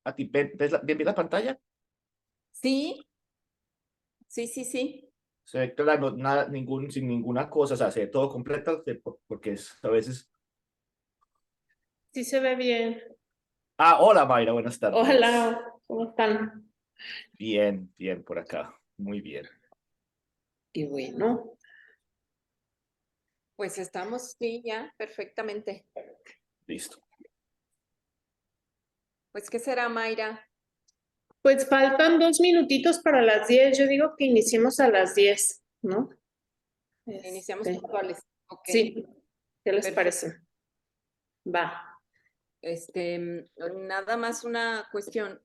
a ti? ¿Ves bien la pantalla? Sí, sí, sí, sí. Se ve claro, nada, sin ninguna cosa, o sea, se ve todo completo, porque a veces... Sí se ve bien. Ah, hola Mayra, buenas tardes. Hola, ¿cómo están? Bien, bien por acá, muy bien, Y bueno, Pues estamos, sí, ya, perfectamente. listo. Pues, ¿qué será, Mayra? pues faltan 2 minutitos para las 10. Yo digo que iniciemos a las 10, ¿no? Iniciamos Este, puntuales. Ok, sí, ¿qué les perfecto. parece? Va. Nada más una cuestión.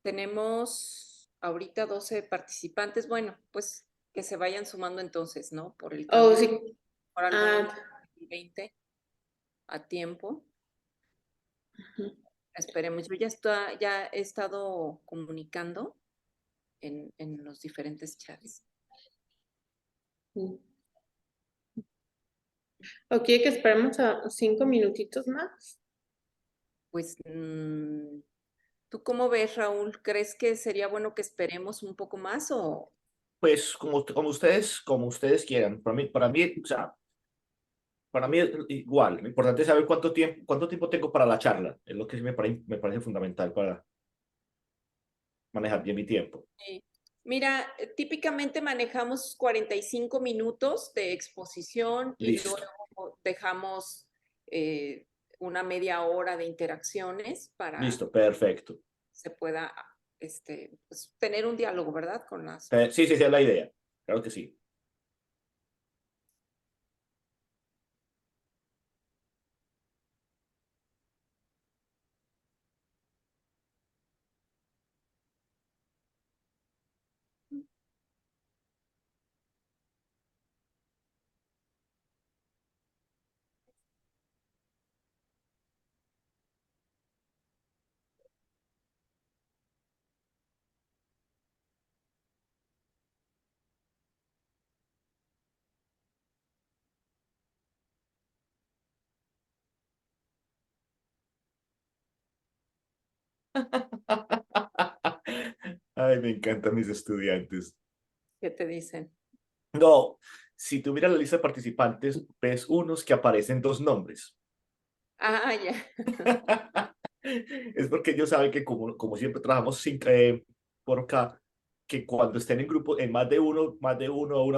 Tenemos ahorita 12 participantes. Bueno, pues que se vayan sumando entonces, ¿no? Por el Oh, cambio. sí. Por algunos Ah, 20 a tiempo. ujú. Esperemos. Yo ya he estado comunicando en los diferentes chats. ¿O quiere que esperemos a 5 minutitos más? Pues, ¿tú cómo ves, Raúl? ¿Crees que sería bueno que esperemos un poco más o...? Pues como ustedes quieran, para mí, o sea, para mí es igual, lo importante es saber cuánto tiempo tengo para la charla, es lo que sí me parece fundamental para manejar bien mi tiempo. Sí. Mira, típicamente manejamos 45 minutos de exposición y Listo, luego dejamos eh, una media hora de interacciones para listo, perfecto. que se pueda pues, tener un diálogo, ¿verdad? Con las... Sí, sí, sí, es la idea, claro que sí. Ay, me encantan mis estudiantes. ¿Qué te dicen? No, si tú miras la lista de participantes, ves unos que aparecen dos nombres. Ah, ya. Es porque ellos saben que como siempre trabajamos por acá, que cuando estén en grupo, en más de uno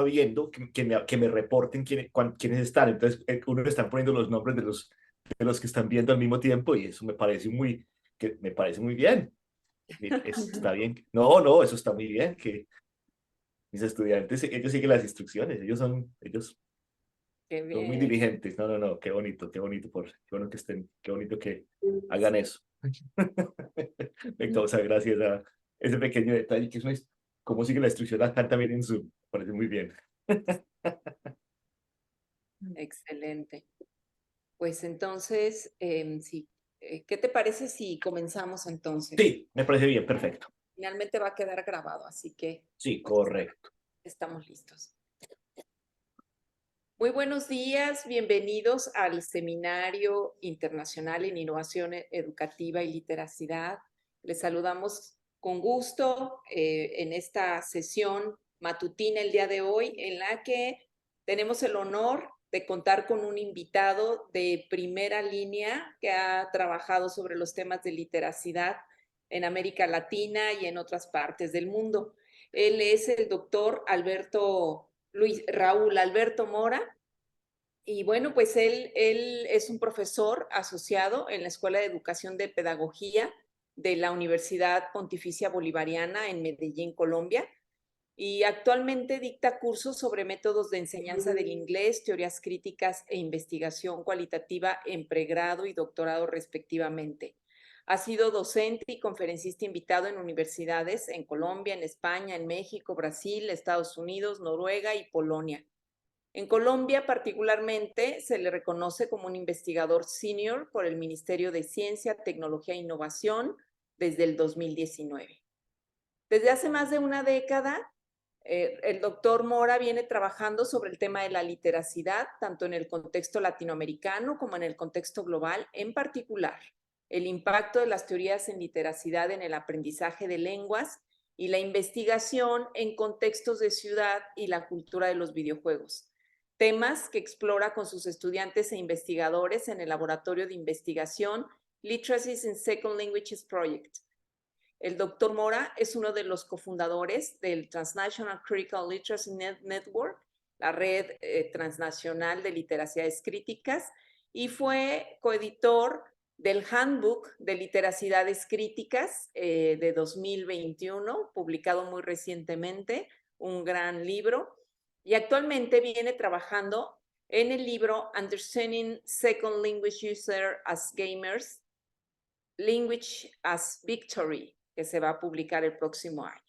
viendo, que me reporten quiénes están. Entonces, uno le están poniendo los nombres de los que están viendo al mismo tiempo y eso me parece muy bien. Está bien. No, no, eso está muy bien, que mis estudiantes, ellos siguen las instrucciones, Qué son muy bien. diligentes. No, no, no, qué bonito, qué bueno que estén, qué bonito que hagan eso. Me causa gracia ese pequeño detalle, que es cómo sigue la instrucción acá también en Zoom. Parece muy bien. Excelente. Pues entonces, sí. ¿Qué te parece si comenzamos entonces? Sí, me parece bien, perfecto. Finalmente va a quedar grabado, así que Sí, pues correcto. estamos listos. Muy buenos días, bienvenidos al Seminario Internacional en Innovación Educativa y Literacidad. Les saludamos con gusto en esta sesión matutina el día de hoy, en la que tenemos el honor de contar con un invitado de primera línea que ha trabajado sobre los temas de literacidad en América Latina y en otras partes del mundo. Él es el doctor Raúl Alberto Mora, y bueno, pues él es un profesor asociado en la Escuela de Educación de Pedagogía de la Universidad Pontificia Bolivariana en Medellín, Colombia, y actualmente dicta cursos sobre métodos de enseñanza del inglés, teorías críticas e investigación cualitativa en pregrado y doctorado respectivamente. Ha sido docente y conferencista invitado en universidades en Colombia, en España, en México, Brasil, Estados Unidos, Noruega y Polonia. En Colombia, particularmente, se le reconoce como un investigador senior por el Ministerio de Ciencia, Tecnología e Innovación desde el 2019. Desde hace más de una década, el doctor Mora viene trabajando sobre el tema de la literacidad, tanto en el contexto latinoamericano como en el contexto global en particular. el impacto de las teorías en literacidad en el aprendizaje de lenguas y la investigación en contextos de ciudad y la cultura de los videojuegos. Temas que explora con sus estudiantes e investigadores en el Laboratorio de Investigación Literacies in Second Languages Project. El doctor Mora es uno de los cofundadores del Transnational Critical Literacy Network, la red transnacional de literacidades críticas, y fue coeditor del Handbook de Literacidades Críticas de 2021, publicado muy recientemente, un gran libro, y actualmente viene trabajando en el libro Understanding Second Language User as Gamers, Language as Victory, que se va a publicar el próximo año.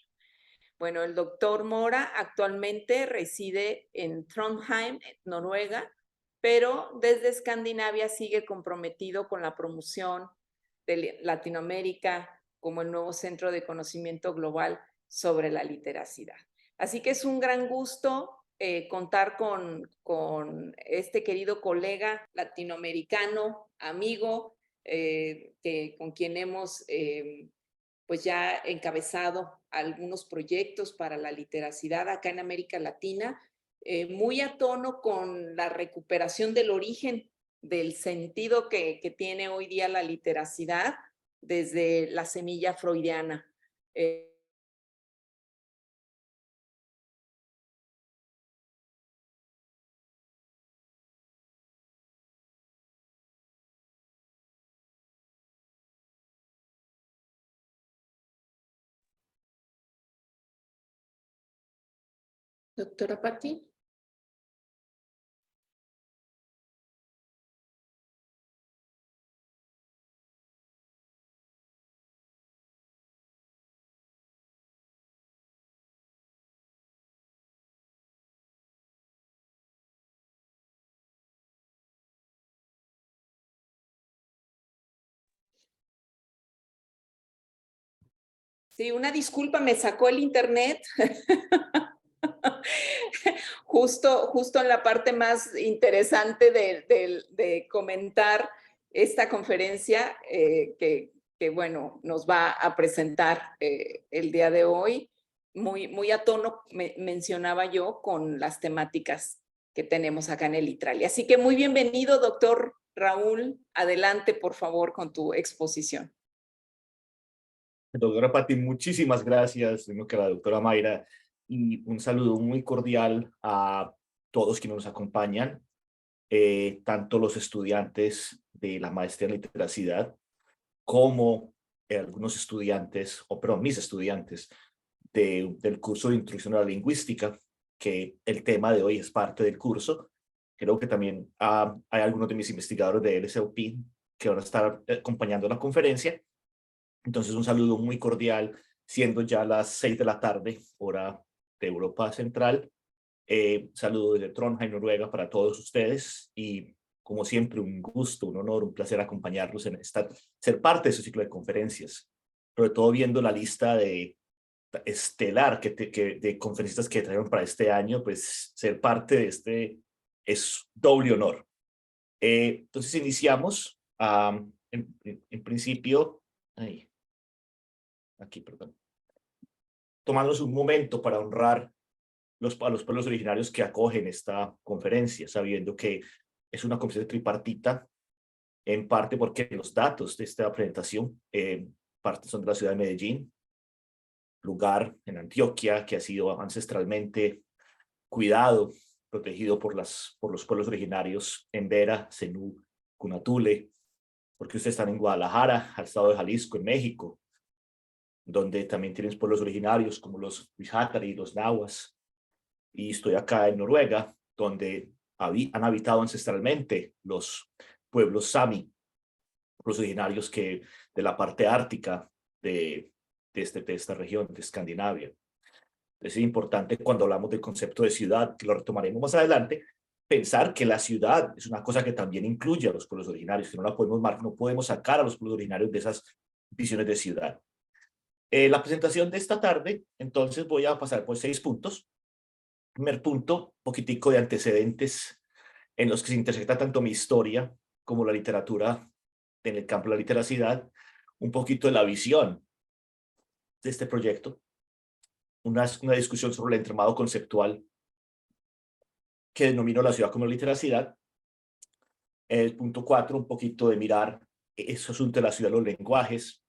Bueno, el doctor Mora actualmente reside en Trondheim, Noruega, pero desde Escandinavia sigue comprometido con la promoción de Latinoamérica como el nuevo centro de conocimiento global sobre la literacidad. Así que es un gran gusto contar con este querido colega latinoamericano, amigo, con quien hemos pues ya encabezado algunos proyectos para la literacidad acá en América Latina, muy a tono con la recuperación del origen del sentido que tiene hoy día la literacidad desde la semilla freudiana. Doctora Patti. Sí, una disculpa, me sacó el internet. justo en la parte más interesante de comentar esta conferencia que, bueno, nos va a presentar el día de hoy. Muy a tono, mencionaba yo, con las temáticas que tenemos acá en el ITRALI. Así que muy bienvenido, doctor Raúl. Adelante, por favor, con tu exposición. Doctora Patti, muchísimas gracias, lo que la doctora Mayra, y un saludo muy cordial a todos quienes nos acompañan, tanto los estudiantes de la maestría en literacidad como algunos estudiantes, mis estudiantes del curso de Introducción a la Lingüística, que el tema de hoy es parte del curso. Creo que también hay algunos de mis investigadores de LSOP que van a estar acompañando la conferencia. Entonces, un saludo muy cordial, siendo ya las 6 de la tarde, hora de Europa Central. Saludo desde Trondheim, Noruega, para todos ustedes y, como siempre, un gusto, un honor, un placer acompañarlos en ser parte de su ciclo de conferencias, sobre todo viendo la lista estelar de conferencistas que trajeron para este año, pues ser parte de este es doble honor. Entonces, iniciamos. En principio, perdón, tomándonos un momento para honrar a los pueblos originarios que acogen esta conferencia, sabiendo que es una conferencia tripartita, en parte porque los datos de esta presentación parte son de la ciudad de Medellín, lugar en Antioquia que ha sido ancestralmente cuidado, protegido por los pueblos originarios Embera, Zenú, Cunatule, porque ustedes están en Guadalajara, al estado de Jalisco, en México, donde también tienen pueblos originarios como los Wixártari y los Nahuas. Y estoy acá en Noruega, donde han habitado ancestralmente los pueblos Sami, los originarios de la parte ártica de esta región, de Escandinavia. Es importante cuando hablamos del concepto de ciudad, que lo retomaremos más adelante, pensar que la ciudad es una cosa que también incluye a los pueblos originarios, que no podemos sacar a los pueblos originarios de esas visiones de ciudad. La presentación de esta tarde, entonces voy a pasar por 6 puntos. Primer punto, poquitico de antecedentes en los que se intersecta tanto mi historia como la literatura en el campo de la literacidad, un poquito de la visión de este proyecto, una discusión sobre el entramado conceptual que denomino la ciudad como literacidad. El punto 4, un poquito de mirar ese asunto de la ciudad, los lenguajes,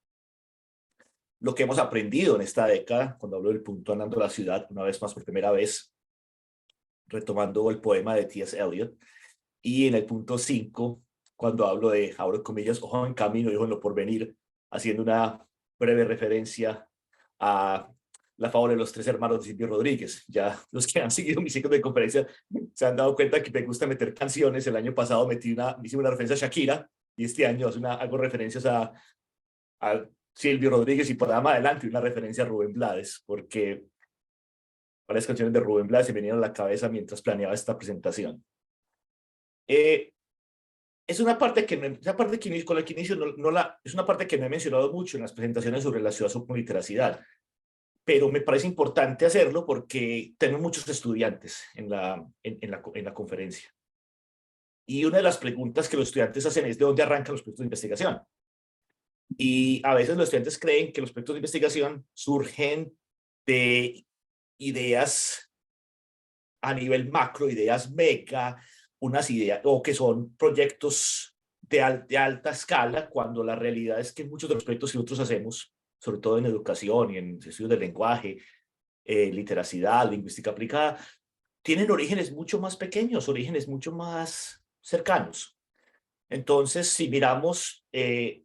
lo que hemos aprendido en esta década, cuando hablo del punto andando la ciudad, una vez más por primera vez, retomando el poema de T.S. Eliot, y en el punto 5, cuando hablo de, abro comillas, ojo en camino, hijo en lo porvenir, haciendo una breve referencia a la fábula de los tres hermanos de Silvio Rodríguez. Ya los que han seguido mis ciclos de conferencia se han dado cuenta que me gusta meter canciones. El año pasado hice una referencia a Shakira, y este año hago referencias a Silvio Rodríguez, y por más adelante una referencia a Rubén Blades, porque varias canciones de Rubén Blades se me vinieron a la cabeza mientras planeaba esta presentación. Es una parte que, con la que inicio es una parte que no he mencionado mucho en las presentaciones sobre la ciudad con literacidad, pero me parece importante hacerlo porque tenemos muchos estudiantes en la conferencia. Y una de las preguntas que los estudiantes hacen es: ¿de dónde arrancan los proyectos de investigación? Y a veces los estudiantes creen que los proyectos de investigación surgen de ideas a nivel macro, ideas mega, unas ideas, o que son proyectos de alta escala, cuando la realidad es que muchos de los proyectos que nosotros hacemos, sobre todo en educación y en estudios del lenguaje, literacidad, lingüística aplicada, tienen orígenes mucho más pequeños, orígenes mucho más cercanos. Entonces, si miramos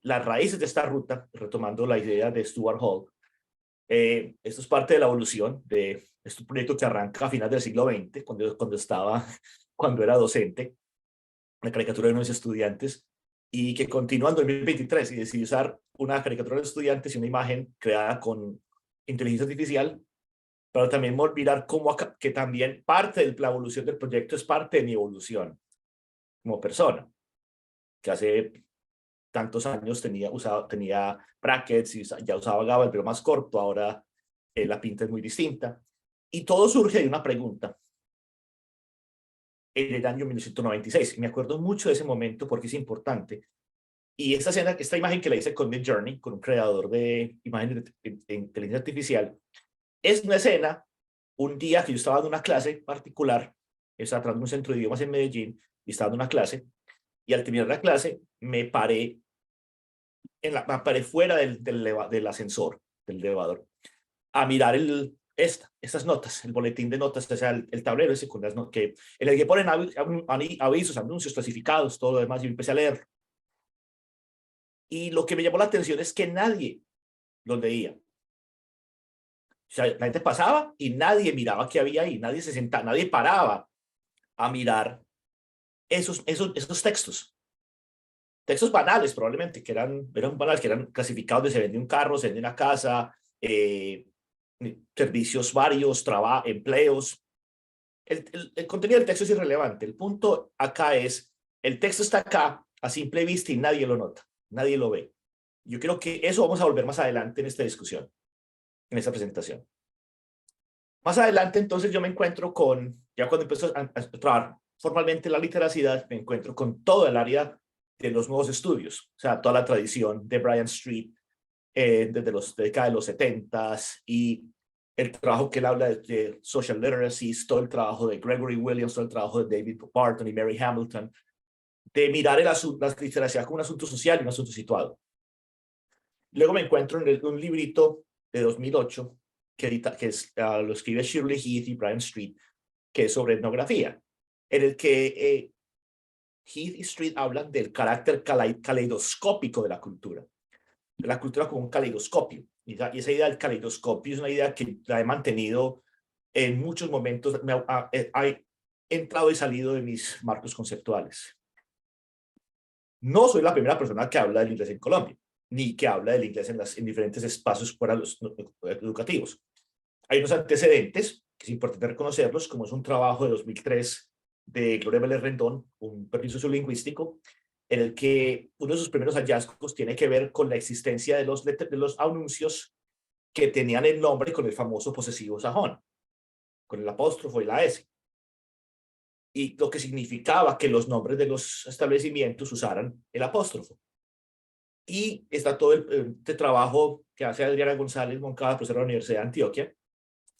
las raíces de esta ruta, retomando la idea de Stuart Hall, esto es parte de la evolución de este proyecto que arranca a finales del siglo XX, cuando era docente, la caricatura de unos estudiantes, y que continúa en 2023, y decidí usar una caricatura de estudiantes y una imagen creada con inteligencia artificial, pero también mirar que también parte de la evolución del proyecto es parte de mi evolución como persona, que hace tantos años tenía brackets y ya usaba Gaba, el pelo más corto, ahora la pinta es muy distinta. Y todo surge de una pregunta en el año 1996. Me acuerdo mucho de ese momento porque es importante. Y esta imagen que la hice con Midjourney, con un creador de imágenes de inteligencia artificial, es una escena, un día que yo estaba dando una clase particular, estaba tratando un centro de idiomas en Medellín, y estaba dando una clase, y al terminar la clase me paré fuera del ascensor, del elevador, a mirar estas notas, el boletín de notas, o sea, el tablero ese con las notas, en el que ponen avisos, anuncios clasificados, todo lo demás, y empecé a leer. Y lo que me llamó la atención es que nadie los leía. O sea, la gente pasaba y nadie miraba qué había ahí, nadie se sentaba, nadie paraba a mirar esos textos. Textos banales, probablemente, que eran banales, que eran clasificados de se vende un carro, se vende una casa, servicios varios, empleos. El contenido del texto es irrelevante. El punto acá es, el texto está acá a simple vista y nadie lo nota, nadie lo ve. Yo creo que eso vamos a volver más adelante en esta discusión, en esta presentación. Más adelante, entonces, yo me encuentro ya cuando empiezo a trabajar formalmente la literacidad, me encuentro con todo el área de los nuevos estudios, o sea, toda la tradición de Bryant Street, desde la década de los 70s, y el trabajo que él habla de social literacy, todo el trabajo de Gregory Williams, todo el trabajo de David Barton y Mary Hamilton, de mirar la literacidad como un asunto social y un asunto situado. Luego me encuentro en un librito de 2008 lo escribe Shirley Heath y Bryant Street, que es sobre etnografía, en el que Heath y Street hablan del carácter caleidoscópico de la cultura como un caleidoscopio. Y esa idea del caleidoscopio es una idea que la he mantenido en muchos momentos, he entrado y salido de mis marcos conceptuales. No soy la primera persona que habla del inglés en Colombia, ni que habla del inglés en diferentes espacios fuera los educativos. Hay unos antecedentes, que es importante reconocerlos, como es un trabajo de 2003 de Gloria Vélez Rendón, un perfil sociolingüístico, en el que uno de sus primeros hallazgos tiene que ver con la existencia de los anuncios que tenían el nombre con el famoso posesivo sajón, con el apóstrofo y la S. Y lo que significaba que los nombres de los establecimientos usaran el apóstrofo. Y está todo este trabajo que hace Adriana González Moncada, profesora de la Universidad de Antioquia,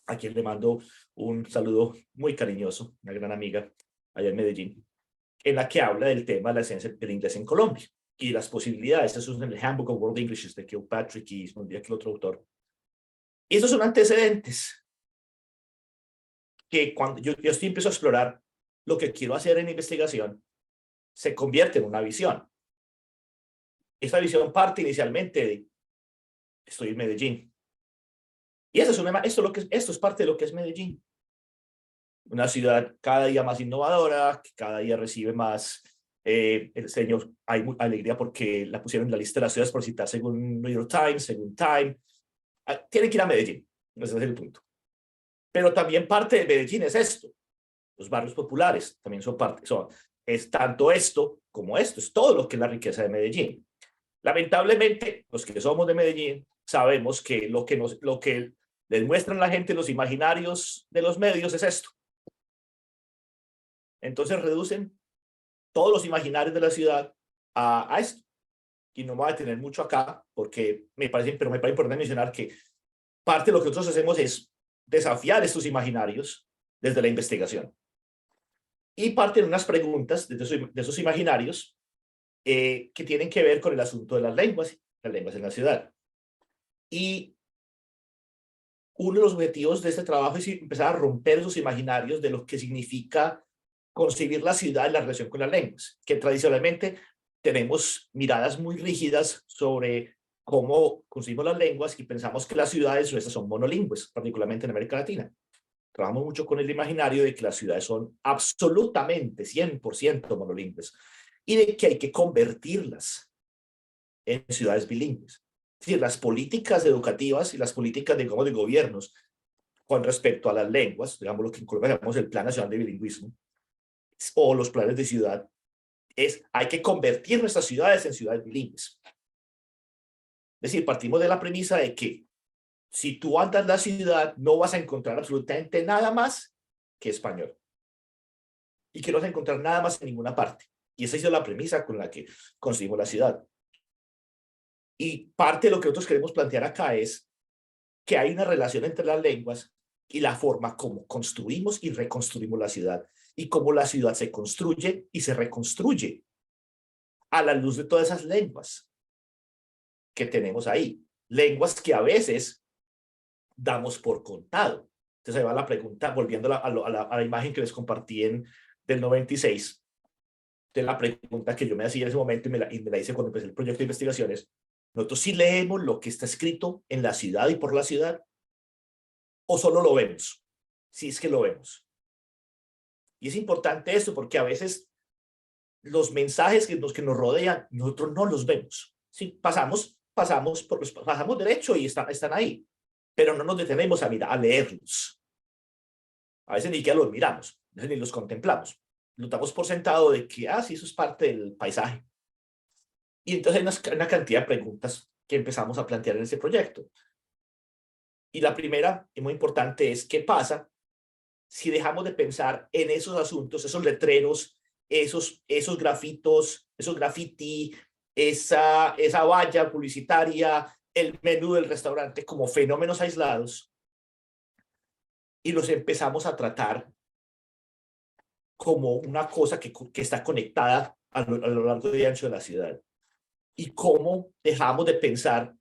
a quien le mando un saludo muy cariñoso, una gran amiga allá en Medellín, en la que habla del tema de la ciencia del inglés en Colombia y las posibilidades. Eso es en el Handbook of World English de Kilpatrick y un día que el otro autor. Y esos son antecedentes que cuando yo empiezo a explorar lo que quiero hacer en investigación, se convierte en una visión. Esta visión parte inicialmente de estoy en Medellín. Y eso esto es parte de lo que es Medellín. Una ciudad cada día más innovadora, que cada día recibe más el señor. Hay alegría porque la pusieron en la lista de las ciudades por citar según New York Times, según Time. Tienen que ir a Medellín, ese es el punto. Pero también parte de Medellín es esto. Los barrios populares también son parte. Es tanto esto como esto, es todo lo que es la riqueza de Medellín. Lamentablemente, los que somos de Medellín sabemos que lo que les muestran la gente, los imaginarios de los medios es esto. Entonces reducen todos los imaginarios de la ciudad a esto. Y no me voy a detener mucho acá porque me parece importante mencionar que parte de lo que nosotros hacemos es desafiar estos imaginarios desde la investigación. Y parte de unas preguntas de esos imaginarios que tienen que ver con el asunto de las lenguas en la ciudad. Y uno de los objetivos de este trabajo es empezar a romper esos imaginarios de lo que significa concebir la ciudad en la relación con las lenguas, que tradicionalmente tenemos miradas muy rígidas sobre cómo concebimos las lenguas y pensamos que las ciudades nuestras son monolingües, particularmente en América Latina. Trabajamos mucho con el imaginario de que las ciudades son absolutamente 100% monolingües y de que hay que convertirlas en ciudades bilingües. Es decir, las políticas educativas y las políticas, digamos, de gobiernos con respecto a las lenguas, digamos lo que en Colombia llamamos el Plan Nacional de Bilingüismo, o los planes de ciudad, hay que convertir nuestras ciudades en ciudades bilingües. Es decir, partimos de la premisa de que si tú andas en la ciudad no vas a encontrar absolutamente nada más que español. Y que no vas a encontrar nada más en ninguna parte. Y esa es la premisa con la que construimos la ciudad. Y parte de lo que nosotros queremos plantear acá es que hay una relación entre las lenguas y la forma como construimos y reconstruimos la ciudad. Y cómo la ciudad se construye y se reconstruye a la luz de todas esas lenguas que tenemos ahí. Lenguas que a veces damos por contado. Entonces ahí va la pregunta, volviendo a la imagen que les compartí del 96, de la pregunta que yo me hacía en ese momento y me la hice cuando empecé el proyecto de investigaciones. Nosotros sí leemos lo que está escrito en la ciudad y por la ciudad, o solo lo vemos, si es que lo vemos. Y es importante esto porque a veces los mensajes que nos rodean, nosotros no los vemos. Sí, pasamos derecho y están ahí, pero no nos detenemos a leerlos. A veces ni siquiera los miramos, a veces ni los contemplamos. Lo damos por sentado de que, sí, eso es parte del paisaje. Y entonces hay una cantidad de preguntas que empezamos a plantear en ese proyecto. Y la primera, y muy importante, es ¿qué pasa si dejamos de pensar en esos asuntos, esos letreros, esos grafitos, esos graffiti, esa valla publicitaria, el menú del restaurante como fenómenos aislados y los empezamos a tratar como una cosa que está conectada a lo largo y ancho de la ciudad? Y cómo dejamos de pensar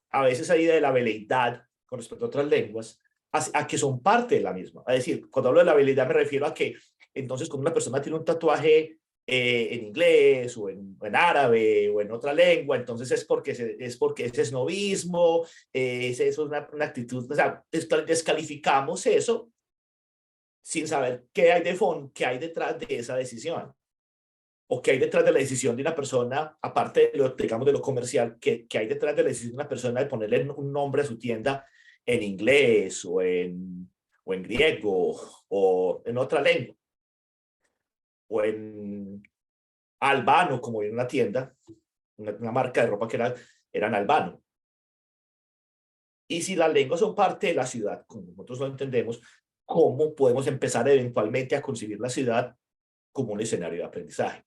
a veces esa idea de la veleidad con respecto a otras lenguas, a que son parte de la misma. Es decir, cuando hablo de la veleidad me refiero a que entonces cuando una persona tiene un tatuaje en inglés o en árabe o en otra lengua, entonces es porque ese es novismo, eso es una actitud, o sea, descalificamos eso sin saber qué hay de fondo, qué hay detrás de esa decisión. O qué hay detrás de la decisión de una persona, aparte de digamos, de lo comercial, qué hay detrás de la decisión de una persona de ponerle un nombre a su tienda en inglés o en griego o en otra lengua. O en albano, como en una tienda, una marca de ropa que eran albano. Y si las lenguas son parte de la ciudad, como nosotros lo entendemos, ¿cómo podemos empezar eventualmente a concebir la ciudad como un escenario de aprendizaje?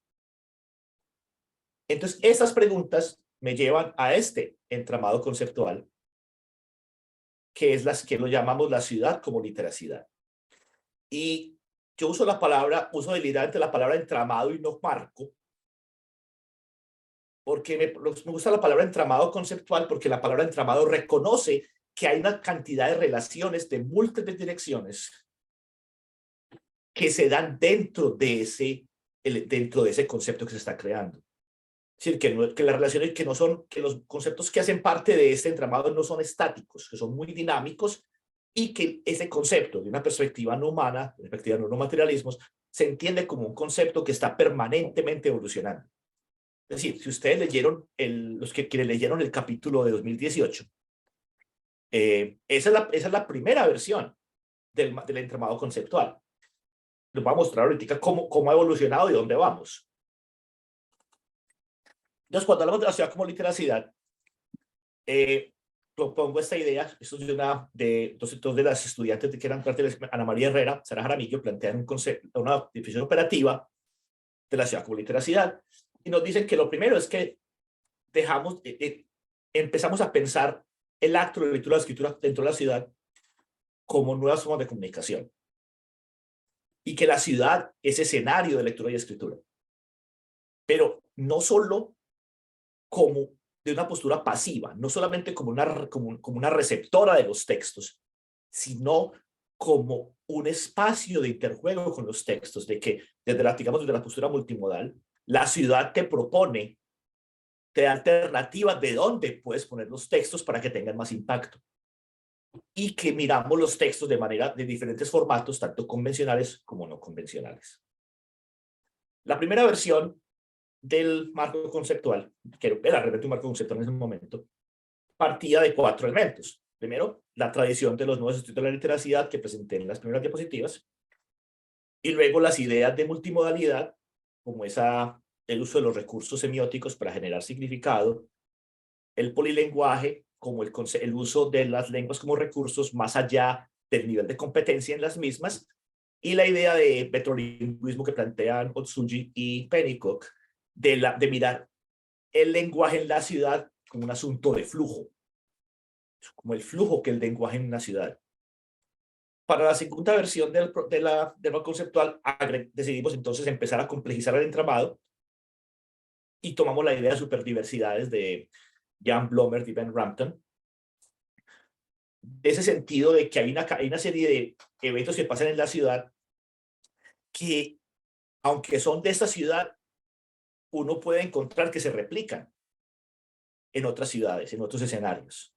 Entonces, esas preguntas me llevan a este entramado conceptual, que es que lo llamamos la ciudad como literacidad. Y yo uso deliberadamente la palabra entramado y no marco, porque me gusta la palabra entramado conceptual, porque la palabra entramado reconoce que hay una cantidad de relaciones de múltiples direcciones que se dan dentro de ese concepto que se está creando. Es decir, que las relaciones que los conceptos que hacen parte de este entramado no son estáticos, que son muy dinámicos, y que ese concepto de una perspectiva no humana, de perspectiva no materialismos, se entiende como un concepto que está permanentemente evolucionando. Es decir, si ustedes leyeron, quienes leyeron el capítulo de 2018, esa es la primera versión del entramado conceptual. Les voy a mostrar ahorita cómo ha evolucionado y dónde vamos. Entonces, cuando hablamos de la ciudad como literacidad, propongo esta idea. Esto es dos de las estudiantes que eran parte de Ana María Herrera, Sara Jaramillo, plantean una definición operativa de la ciudad como literacidad, y nos dicen que lo primero es que empezamos a pensar el acto de la lectura y la escritura dentro de la ciudad como nuevas formas de comunicación, y que la ciudad es escenario de lectura y escritura, pero no solo como de una postura pasiva, no solamente como una receptora de los textos, sino como un espacio de interjuego con los textos, de que desde la postura multimodal, la ciudad te da alternativas de dónde puedes poner los textos para que tengan más impacto, y que miramos los textos de diferentes formatos, tanto convencionales como no convencionales. La primera versión del marco conceptual, que era realmente un marco conceptual en ese momento, partía de 4 elementos. Primero, la tradición de los nuevos estudios de la literacidad que presenté en las primeras diapositivas, y luego las ideas de multimodalidad, como el uso de los recursos semióticos para generar significado, el polilenguaje, como el uso de las lenguas como recursos más allá del nivel de competencia en las mismas, y la idea de metrolingüismo que plantean Otsuji y Pennycook, de mirar el lenguaje en la ciudad como un asunto de flujo, como el flujo que el lenguaje en una ciudad. Para la segunda versión del conceptual, decidimos entonces empezar a complejizar el entramado, y tomamos la idea de superdiversidades de Jan Blommert y Ben Rampton, de ese sentido de que hay una serie de eventos que pasan en la ciudad que, aunque son de esta ciudad, uno puede encontrar que se replican en otras ciudades, en otros escenarios,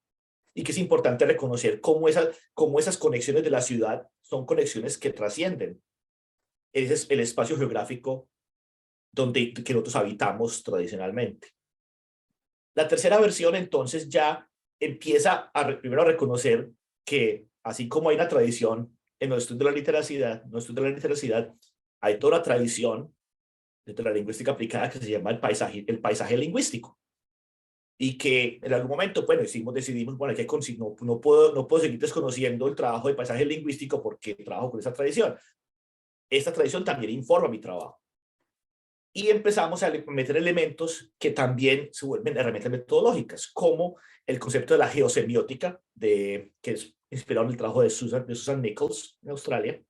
y que es importante reconocer cómo esas conexiones de la ciudad son conexiones que trascienden el espacio geográfico que nosotros habitamos tradicionalmente. La tercera versión entonces ya empieza primero a reconocer que, así como hay una tradición en los estudios de la literacidad, hay toda una tradición de la lingüística aplicada que se llama el paisaje lingüístico, y que en algún momento, bueno, decidimos, bueno, no puedo seguir desconociendo el trabajo de paisaje lingüístico porque trabajo con esa tradición. Esta tradición también informa mi trabajo. Y empezamos a meter elementos que también se vuelven herramientas metodológicas, como el concepto de la geosemiótica, que es inspirado en el trabajo de Susan Nichols en Australia,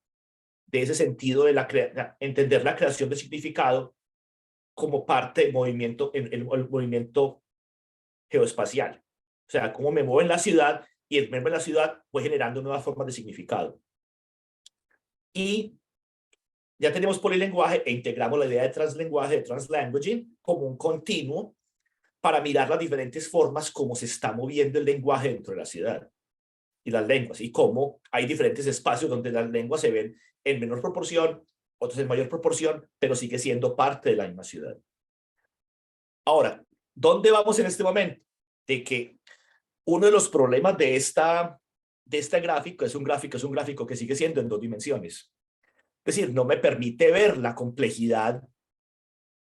de ese sentido de entender la creación de significado como parte del movimiento, el movimiento geoespacial. O sea, cómo me muevo en la ciudad, y el verme en la ciudad voy generando nuevas formas de significado. Y ya tenemos polilenguaje e integramos la idea de translenguaje, de translanguaging, como un continuo para mirar las diferentes formas como se está moviendo el lenguaje dentro de la ciudad y las lenguas, y cómo hay diferentes espacios donde las lenguas se ven en menor proporción, otros en mayor proporción, pero sigue siendo parte de la misma ciudad. Ahora, ¿dónde vamos en este momento? De que uno de los problemas de este gráfico es un gráfico que sigue siendo en 2 dimensiones. Es decir, no me permite ver la complejidad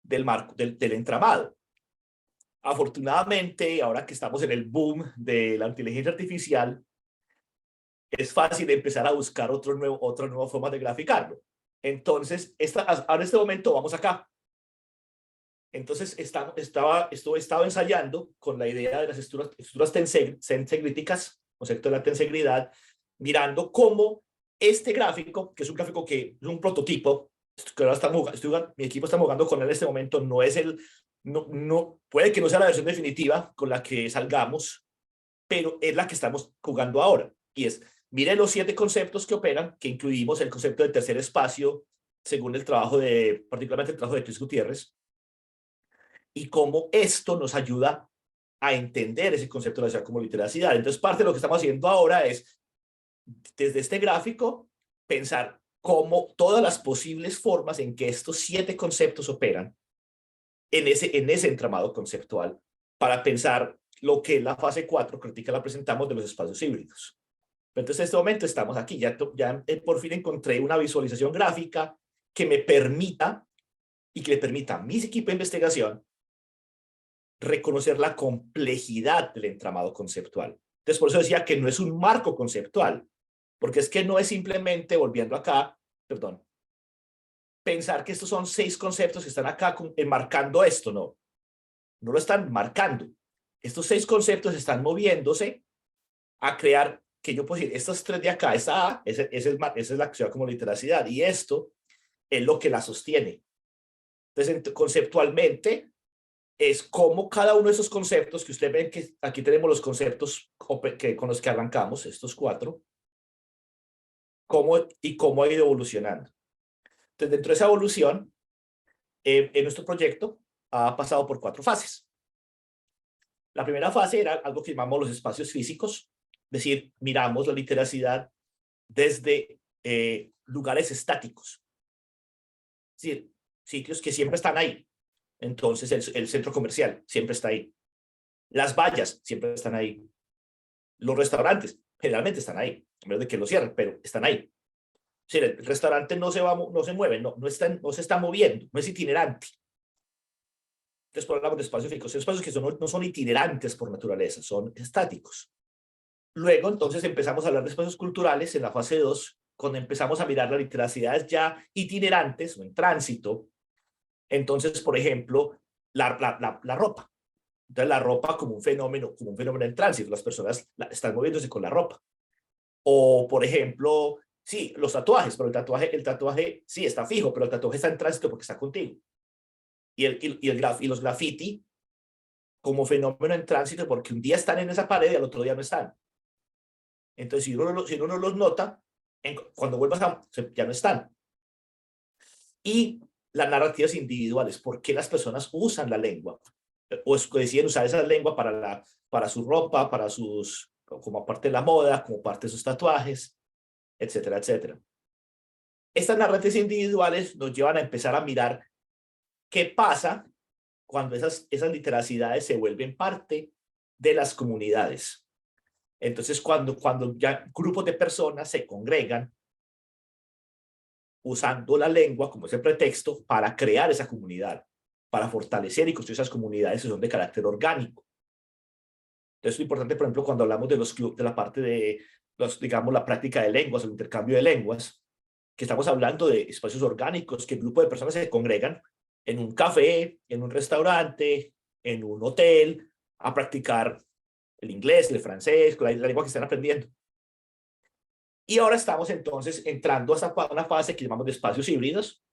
del marco, del entramado. Afortunadamente, ahora que estamos en el boom de la inteligencia artificial, es fácil empezar a buscar otra nueva forma de graficarlo. Entonces, ahora en este momento vamos acá. Entonces estaba ensayando con la idea de las estructuras tensegríticas, concepto de la tensegridad, mirando cómo este gráfico, que es un gráfico que es un prototipo, que ahora mi equipo está jugando con él en este momento, no es puede que no sea la versión definitiva con la que salgamos, pero es la que estamos jugando ahora. Y es, mire los 7 conceptos que operan, que incluimos el concepto de tercer espacio, según el trabajo particularmente el trabajo de Chris Gutiérrez, y cómo esto nos ayuda a entender ese concepto de la ciudad como literacidad. Entonces, parte de lo que estamos haciendo ahora es, desde este gráfico, pensar cómo todas las posibles formas en que estos 7 conceptos operan en ese entramado conceptual, para pensar lo que la fase 4 crítica la presentamos de los espacios híbridos. Entonces, en este momento estamos aquí, ya por fin encontré una visualización gráfica que me permita y que le permita a mis equipos de investigación reconocer la complejidad del entramado conceptual. Entonces, por eso decía que no es un marco conceptual, porque es que no es simplemente, volviendo acá, perdón, pensar que estos son 6 conceptos que están acá enmarcando esto, no lo están marcando. Estos 6 conceptos están moviéndose a crear, que yo puedo decir, estos 3 de acá, esa A, esa es la ciudad como literacidad, y esto es lo que la sostiene. Entonces, conceptualmente, es como cada uno de esos conceptos que usted ven, que aquí tenemos los conceptos con los que arrancamos, estos 4, cómo ha ido evolucionando. Entonces, dentro de esa evolución, en nuestro proyecto ha pasado por 4 fases. La primera fase era algo que llamamos los espacios físicos, es decir, miramos la literacidad desde lugares estáticos, es decir, sitios que siempre están ahí. Entonces, el centro comercial siempre está ahí. Las vallas siempre están ahí. Los restaurantes generalmente están ahí, a menos de que lo cierren, pero están ahí. O sea, el restaurante no se mueve, no se está moviendo, no es itinerante. Entonces, por hablamos de espacios físicos, espacios que no son itinerantes por naturaleza, son estáticos. Luego, entonces, empezamos a hablar de espacios culturales en la fase 2, cuando empezamos a mirar las literacidades ya itinerantes o en tránsito. Entonces, por ejemplo, la ropa. Entonces, la ropa como un fenómeno en tránsito, las personas están moviéndose con la ropa. O, por ejemplo, sí, los tatuajes, pero el tatuaje sí está fijo, pero el tatuaje está en tránsito porque está contigo. Y los graffiti como fenómeno en tránsito, porque un día están en esa pared y al otro día no están. Entonces, si uno no los nota, cuando vuelvas ya no están. Y las narrativas individuales, ¿por qué las personas usan la lengua? O deciden usar esa lengua para su ropa, como parte de la moda, como parte de sus tatuajes, etcétera, etcétera. Estas narrativas individuales nos llevan a empezar a mirar qué pasa cuando esas literacidades se vuelven parte de las comunidades. Entonces, cuando ya grupos de personas se congregan usando la lengua como ese pretexto para crear esa comunidad, para fortalecer y construir esas comunidades que son de carácter orgánico. Entonces, es importante, por ejemplo, cuando hablamos de los clubes, de la parte de, digamos, la práctica de lenguas, el intercambio de lenguas, que estamos hablando de espacios orgánicos, que grupos de personas se congregan en un café, en un restaurante, en un hotel, a practicar el inglés, el francés, la lengua que están aprendiendo. Y ahora estamos entonces entrando a una fase que llamamos de espacios híbridos,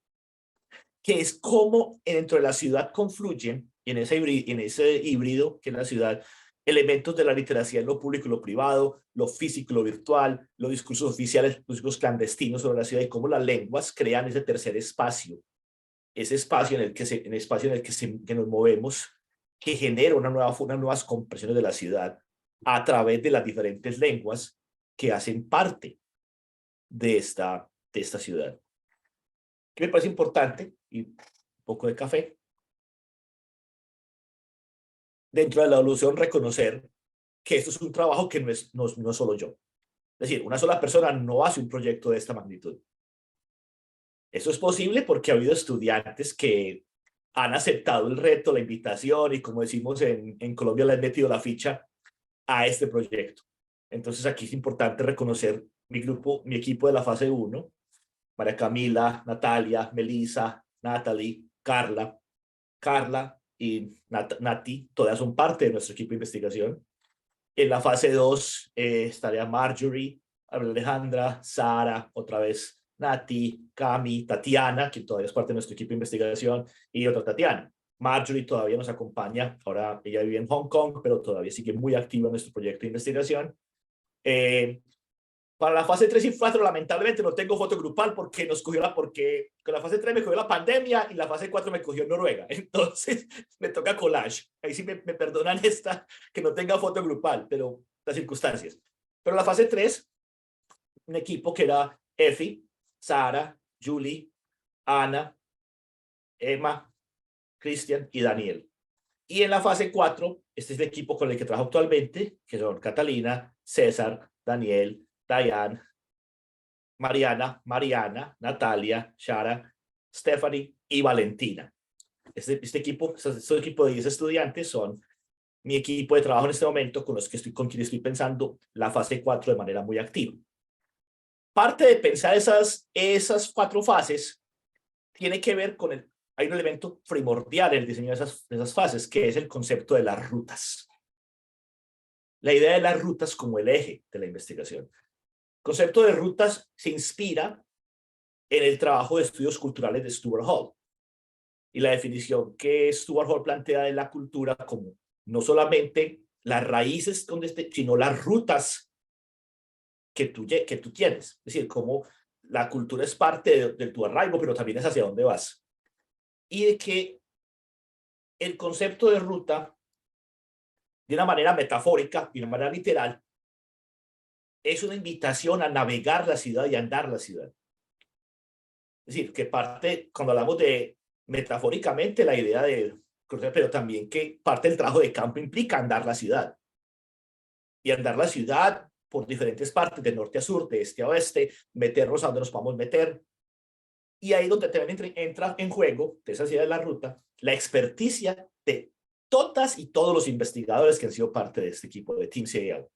que es cómo dentro de la ciudad confluyen en ese híbrido que es la ciudad, elementos de la literacia en lo público y lo privado, lo físico y lo virtual, los discursos oficiales, los discursos clandestinos sobre la ciudad, y cómo las lenguas crean ese tercer espacio, ese espacio en el que nos movemos, que genera unas nuevas compresiones de la ciudad a través de las diferentes lenguas que hacen parte de esta ciudad. Que me parece importante, y un poco de café, dentro de la evolución reconocer que esto es un trabajo que no es solo yo. Es decir, una sola persona no hace un proyecto de esta magnitud. Eso es posible porque ha habido estudiantes que han aceptado el reto, la invitación, y como decimos en Colombia, le han metido la ficha a este proyecto. Entonces aquí es importante reconocer mi equipo de la fase 1, María Camila, Natalia, Melissa, Natalie, Carla, Carla y Nati, todas son parte de nuestro equipo de investigación. En la fase 2 estaría Marjorie, Alejandra, Sara, otra vez Nati, Cami, Tatiana, que todavía es parte de nuestro equipo de investigación, y otra Tatiana. Marjorie todavía nos acompaña, ahora ella vive en Hong Kong, pero todavía sigue muy activa en nuestro proyecto de investigación. Para la fase 3 y 4, lamentablemente no tengo foto grupal porque porque con la fase 3 me cogió la pandemia y la fase 4 me cogió Noruega. Entonces me toca collage. Ahí sí me perdonan que no tenga foto grupal, pero las circunstancias. Pero la fase 3, un equipo que era Effie, Sara, Julie, Ana, Emma, Christian y Daniel. Y en la fase 4, este es el equipo con el que trabajo actualmente, que son Catalina, César, Daniel, Diane, Mariana, Natalia, Shara, Stephanie y Valentina. Este equipo de 10 estudiantes son mi equipo de trabajo en este momento con quien estoy pensando la fase 4 de manera muy activa. Parte de pensar esas 4 fases tiene que ver con hay un elemento primordial en el diseño de esas fases, que es el concepto de las rutas. La idea de las rutas como el eje de la investigación. El concepto de rutas se inspira en el trabajo de estudios culturales de Stuart Hall y la definición que Stuart Hall plantea de la cultura como no solamente las raíces sino las rutas que tú tienes. Es decir, como la cultura es parte de tu arraigo, pero también es hacia dónde vas. Y de que el concepto de ruta, de una manera metafórica y de una manera literal, es una invitación a navegar la ciudad y a andar la ciudad. Es decir, que cuando hablamos de metafóricamente la idea de cruzar, pero también que parte del trabajo de campo implica andar la ciudad. Y andar la ciudad por diferentes partes, de norte a sur, de este a oeste, meternos a donde nos podamos meter. Y ahí donde también entra en juego, de esa ciudad de la ruta, la experticia de todas y todos los investigadores que han sido parte de este equipo de Team CIO.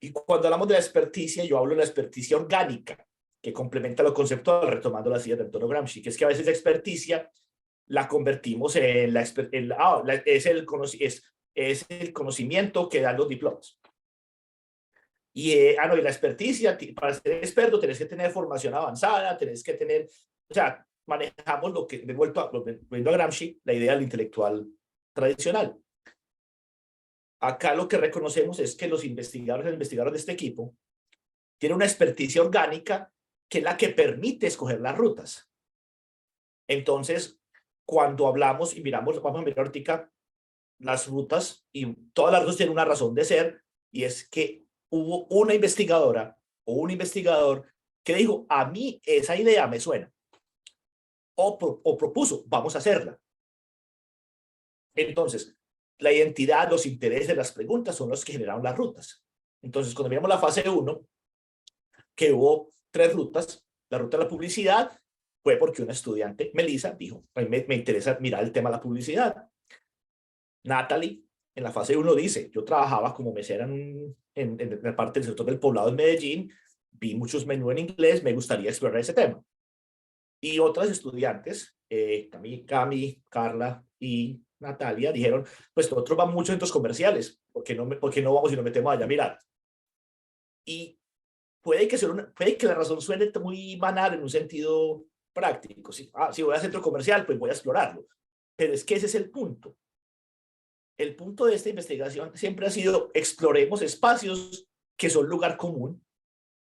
Y cuando hablamos de la experticia, yo hablo de la experticia orgánica, que complementa lo conceptual, retomando las ideas de Antonio Gramsci, que es que a veces la experticia la convertimos en es el conocimiento que dan los diplomas. Y la experticia, para ser experto, tenés que tener formación avanzada, tenés que tener, o sea, manejamos lo que, volviendo a Gramsci, la idea del intelectual tradicional. Acá lo que reconocemos es que los investigadores de este equipo tienen una experticia orgánica que es la que permite escoger las rutas. Entonces, cuando hablamos y miramos, vamos a mirar ahorita las rutas, y todas las rutas tienen una razón de ser, y es que hubo una investigadora o un investigador que dijo, a mí esa idea me suena, o propuso, vamos a hacerla. Entonces, la identidad, los intereses, las preguntas son los que generaron las rutas. Entonces, cuando miramos la fase 1, que hubo 3 rutas, la ruta de la publicidad fue porque una estudiante, Melissa, dijo, a mí me interesa mirar el tema de la publicidad. Natalie, en la fase 1 dice, yo trabajaba como mesera en la parte del sector del poblado en Medellín, vi muchos menús en inglés, me gustaría explorar ese tema. Y otras estudiantes, Cami, Carla y Natalia, dijeron, pues nosotros vamos mucho a centros comerciales, ¿por qué no vamos y nos metemos allá a mirar? Y puede que la razón suene muy banal en un sentido práctico. Si voy a centro comercial, pues voy a explorarlo. Pero es que ese es el punto. El punto de esta investigación siempre ha sido exploremos espacios que son lugar común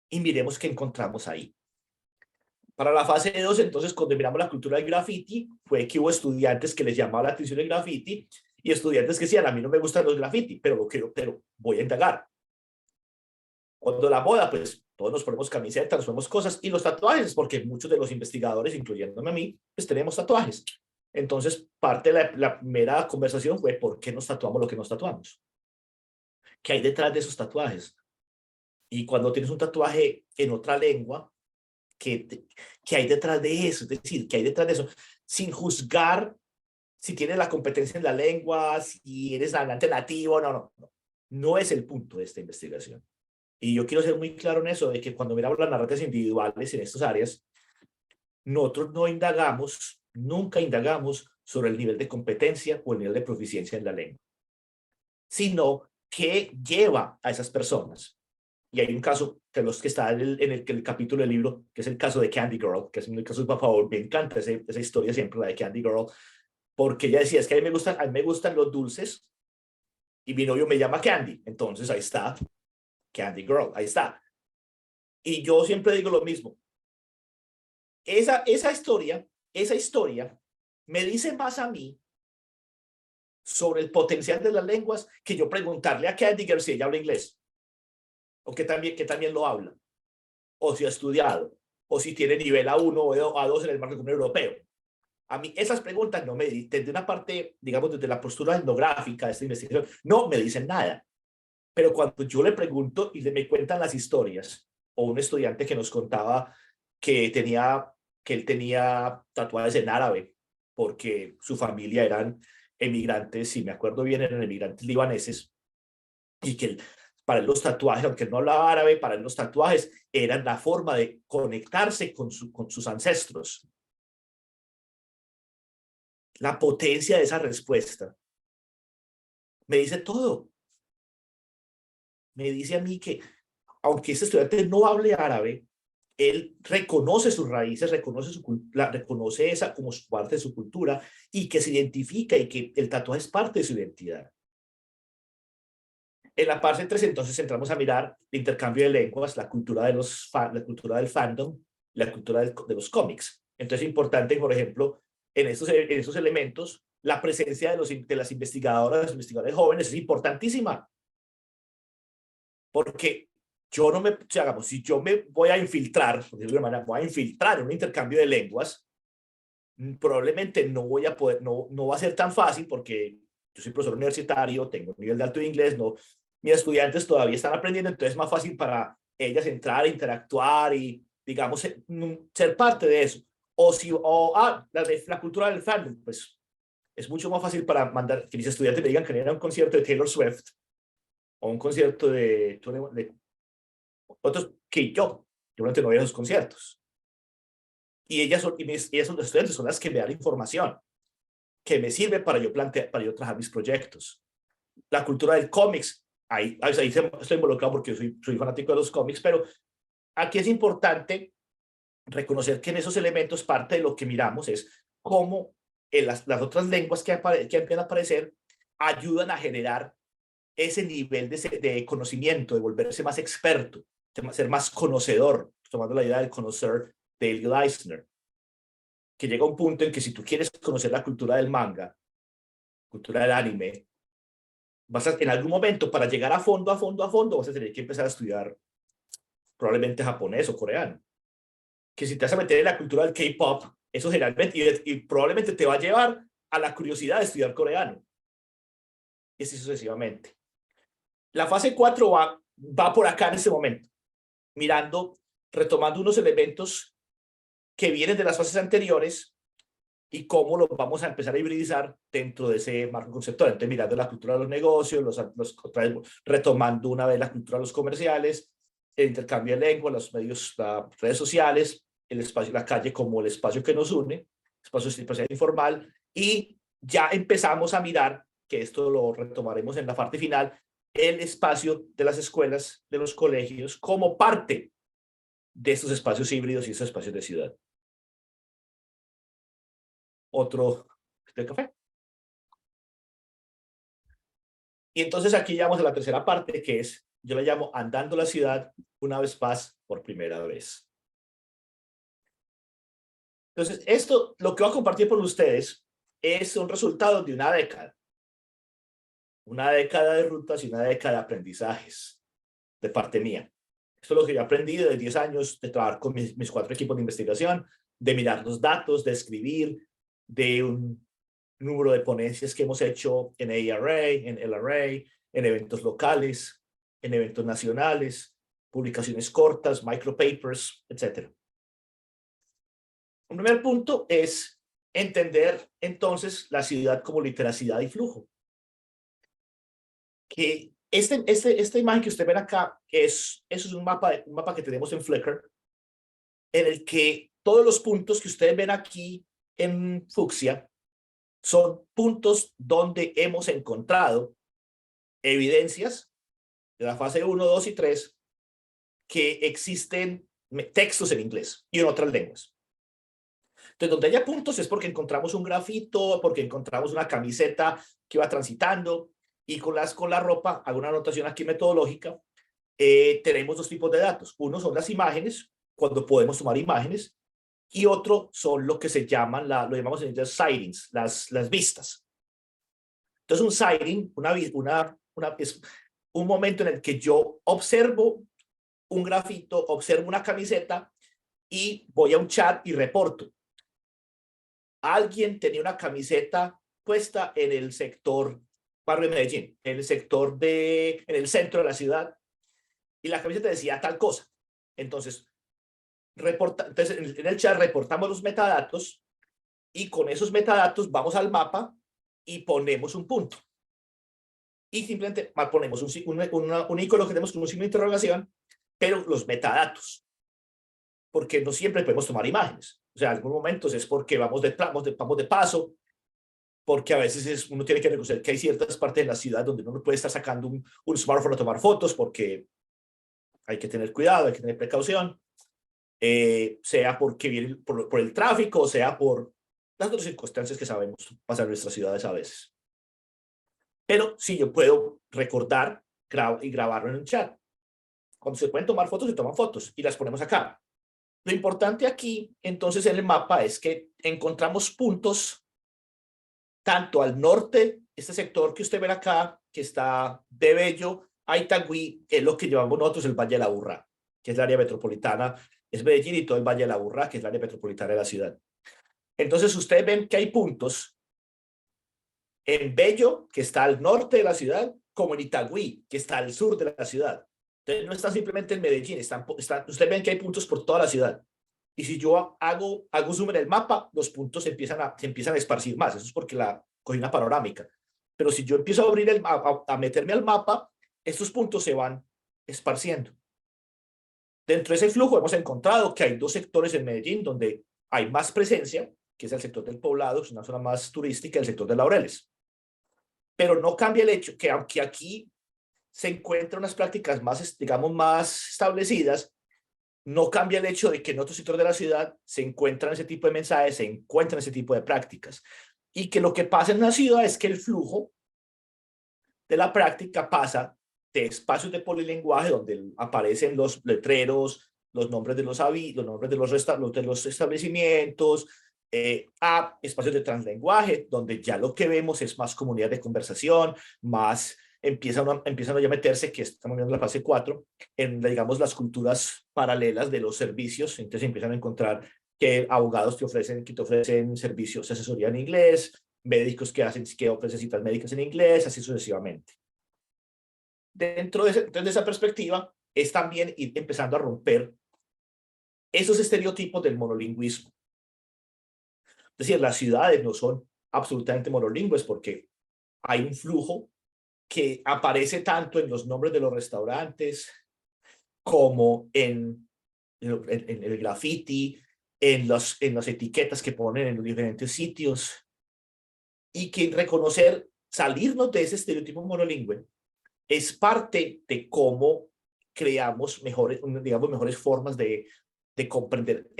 y miremos qué encontramos ahí. Para la fase 2, entonces, cuando miramos la cultura del graffiti, fue que hubo estudiantes que les llamaba la atención el graffiti y estudiantes que decían, a mí no me gustan los graffiti, pero voy a indagar. Cuando la moda, pues todos nos ponemos camisetas, nos ponemos cosas, y los tatuajes, porque muchos de los investigadores, incluyéndome a mí, pues tenemos tatuajes. Entonces, parte de la primera conversación fue ¿por qué nos tatuamos lo que nos tatuamos? ¿Qué hay detrás de esos tatuajes? Y cuando tienes un tatuaje en otra lengua, ¿qué hay detrás de eso? Es decir, ¿qué hay detrás de eso? Sin juzgar si tienes la competencia en la lengua, si eres hablante nativo, no es el punto de esta investigación. Y yo quiero ser muy claro en eso, de que cuando miramos las narrativas individuales en estas áreas, nosotros no indagamos nunca indagamos sobre el nivel de competencia o el nivel de proficiencia en la lengua, sino qué lleva a esas personas. Y hay un caso que los que está en el capítulo del libro, que es el caso de Candy Girl, que es uno de mis casos, por favor, me encanta esa historia siempre, la de Candy Girl, porque ella decía, es que a mí me gustan los dulces y mi novio me llama Candy, entonces ahí está, Candy Girl, ahí está. Y yo siempre digo lo mismo, esa historia me dice más a mí sobre el potencial de las lenguas que yo preguntarle a Candy Girl si ella habla inglés, o que también lo habla, o si ha estudiado, o si tiene nivel A1 o A2 en el marco común europeo. A mí esas preguntas no me dicen, desde una parte, digamos, desde la postura etnográfica de esta investigación, no me dicen nada. Pero cuando yo le pregunto y me cuentan las historias, o un estudiante que nos contaba que él tenía tatuajes en árabe, porque su familia eran emigrantes, si me acuerdo bien, eran emigrantes libaneses, y que para él los tatuajes, aunque él no hablaba árabe, para él los tatuajes eran la forma de conectarse con sus ancestros. La potencia de esa respuesta me dice todo. Me dice a mí que, aunque este estudiante no hable árabe, él reconoce sus raíces, reconoce esa como parte de su cultura y que se identifica y que el tatuaje es parte de su identidad. En la parte 3, entonces, entramos a mirar el intercambio de lenguas, la cultura del fandom, la cultura de los cómics. Entonces, es importante, por ejemplo, en esos elementos, la presencia de las investigadores jóvenes es importantísima. Porque yo no me, digamos, si yo me voy a infiltrar, de alguna manera, voy a infiltrar en un intercambio de lenguas, probablemente no voy a poder, no va a ser tan fácil porque yo soy profesor universitario, tengo un nivel de alto de inglés, no, mis estudiantes todavía están aprendiendo, entonces es más fácil para ellas entrar, interactuar y, digamos, ser parte de eso. O si, la cultura del fandom, pues es mucho más fácil para mandar que mis estudiantes me digan que vienen a un concierto de Taylor Swift o un concierto de otros que yo realmente no voy a esos conciertos. Y ellas son los estudiantes, son las que me dan información que me sirve para yo trabajar mis proyectos. La cultura del cómics, ahí estoy involucrado porque soy fanático de los cómics, pero aquí es importante reconocer que en esos elementos parte de lo que miramos es cómo las otras lenguas que empiezan a aparecer ayudan a generar ese nivel de conocimiento, de volverse más experto, de ser más conocedor, tomando la idea del conocer de Elliot Eisner, que llega un punto en que si tú quieres conocer la cultura del manga, cultura del anime, en algún momento, para llegar a fondo, vas a tener que empezar a estudiar probablemente japonés o coreano. Que si te vas a meter en la cultura del K-pop, eso generalmente y probablemente te va a llevar a la curiosidad de estudiar coreano. Y así sucesivamente. La fase 4 va por acá en este momento, retomando unos elementos que vienen de las fases anteriores y cómo los vamos a empezar a hibridizar dentro de ese marco conceptual. Entonces, mirando la cultura de los negocios, retomando una vez la cultura de los comerciales, el intercambio de lengua, los medios, las redes sociales, el espacio, la calle como el espacio que nos une, espacio informal, y ya empezamos a mirar, que esto lo retomaremos en la parte final, el espacio de las escuelas, de los colegios, como parte de estos espacios híbridos y estos espacios de ciudad. Otro de café. Y entonces aquí llegamos a la tercera parte, que es, yo la llamo andando la ciudad una vez más por primera vez. Entonces, lo que voy a compartir con ustedes es un resultado de una década. Una década de rutas y una década de aprendizajes de parte mía. Esto es lo que yo he aprendido de 10 años de trabajar con mis 4 equipos de investigación, de mirar los datos, de escribir, de un número de ponencias que hemos hecho en ARA, en LRA, en eventos locales, en eventos nacionales, publicaciones cortas, micropapers, etc. Un primer punto es entender entonces la ciudad como literacidad y flujo. Que esta imagen que usted ven acá, eso es un mapa que tenemos en Flickr, en el que todos los puntos que ustedes ven aquí en fucsia son puntos donde hemos encontrado evidencias de la fase 1, 2 y 3 que existen textos en inglés y en otras lenguas. Entonces, donde haya puntos es porque encontramos un grafito, porque encontramos una camiseta que va transitando, y con la ropa, hago una anotación aquí metodológica, tenemos dos tipos de datos. Uno son las imágenes, cuando podemos tomar imágenes, y otro son lo que se llaman, lo llamamos en inglés sightings, las vistas. Entonces, un sighting, es un momento en el que yo observo un grafito, observo una camiseta y voy a un chat y reporto. Alguien tenía una camiseta puesta en el sector barrio de Medellín, en el centro de la ciudad, y la camiseta decía tal cosa. Entonces, en el chat reportamos los metadatos, y con esos metadatos vamos al mapa y ponemos un punto. Y simplemente ponemos un icono que tenemos con un signo de interrogación, pero los metadatos, porque no siempre podemos tomar imágenes. O sea, en algunos momentos es porque vamos de paso, porque a veces uno tiene que reconocer que hay ciertas partes de la ciudad donde uno no puede estar sacando un smartphone a tomar fotos, porque hay que tener cuidado, hay que tener precaución, sea porque viene por el tráfico, sea por las otras circunstancias que sabemos pasar en nuestras ciudades a veces. Pero sí, yo puedo recordar y grabarlo en un chat. Cuando se pueden tomar fotos, se toman fotos y las ponemos acá. Lo importante aquí, entonces, en el mapa es que encontramos puntos tanto al norte, este sector que usted ve acá, que está de Bello a Itagüí, es lo que llevamos nosotros el Valle de la Aburrá, que es el área metropolitana, es Medellín y todo el Valle de la Aburrá, que es el área metropolitana de la ciudad. Entonces, ustedes ven que hay puntos en Bello, que está al norte de la ciudad, como en Itagüí, que está al sur de la ciudad. Entonces, no están simplemente en Medellín, ustedes ven que hay puntos por toda la ciudad. Y si yo hago zoom en el mapa, los puntos se empiezan a esparcir más. Eso es porque cogí una panorámica. Pero si yo empiezo a abrir a meterme al mapa, estos puntos se van esparciendo. Dentro de ese flujo hemos encontrado que hay dos sectores en Medellín donde hay más presencia, que es el sector del Poblado, es una zona más turística, el sector de Laureles. Pero no cambia el hecho que aunque aquí se encuentran unas prácticas más, digamos, más establecidas, no cambia el hecho de que en otro sector de la ciudad se encuentran ese tipo de mensajes, se encuentran ese tipo de prácticas. Y que lo que pasa en la ciudad es que el flujo de la práctica pasa de espacios de polilenguaje donde aparecen los letreros, los nombres de los establecimientos, a espacios de translenguaje, donde ya lo que vemos es más comunidad de conversación, más empiezan a meterse, que estamos viendo la fase 4, en, digamos, las culturas paralelas de los servicios. Entonces empiezan a encontrar que abogados que te ofrecen servicios de asesoría en inglés, médicos que ofrecen citas médicas en inglés, así sucesivamente. Dentro de esa perspectiva, es también ir empezando a romper esos estereotipos del monolingüismo. Es decir, las ciudades no son absolutamente monolingües porque hay un flujo que aparece tanto en los nombres de los restaurantes como en el graffiti, en las etiquetas que ponen en los diferentes sitios, y que salirnos de ese estereotipo monolingüe es parte de cómo creamos mejores formas de comprender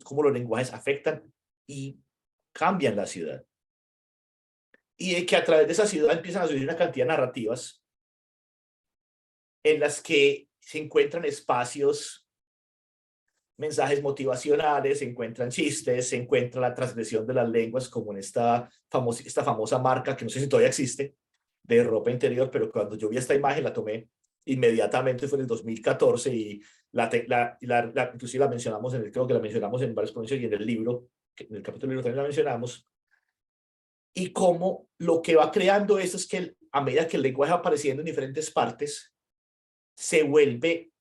cómo los lenguajes afectan y cambian la ciudad. Y de que a través de esa ciudad empiezan a surgir una cantidad de narrativas en las que se encuentran espacios, mensajes motivacionales, se encuentran chistes, se encuentra la transgresión de las lenguas, como en esta famosa marca, que no sé si todavía existe, de ropa interior, pero cuando yo vi esta imagen la tomé inmediatamente, fue en el 2014, y inclusive la mencionamos, creo que la mencionamos en varios pronuncios y en el libro, en el capítulo del libro también la mencionamos. Y cómo lo que va creando eso es que a medida que el lenguaje va apareciendo en diferentes partes, se vuelve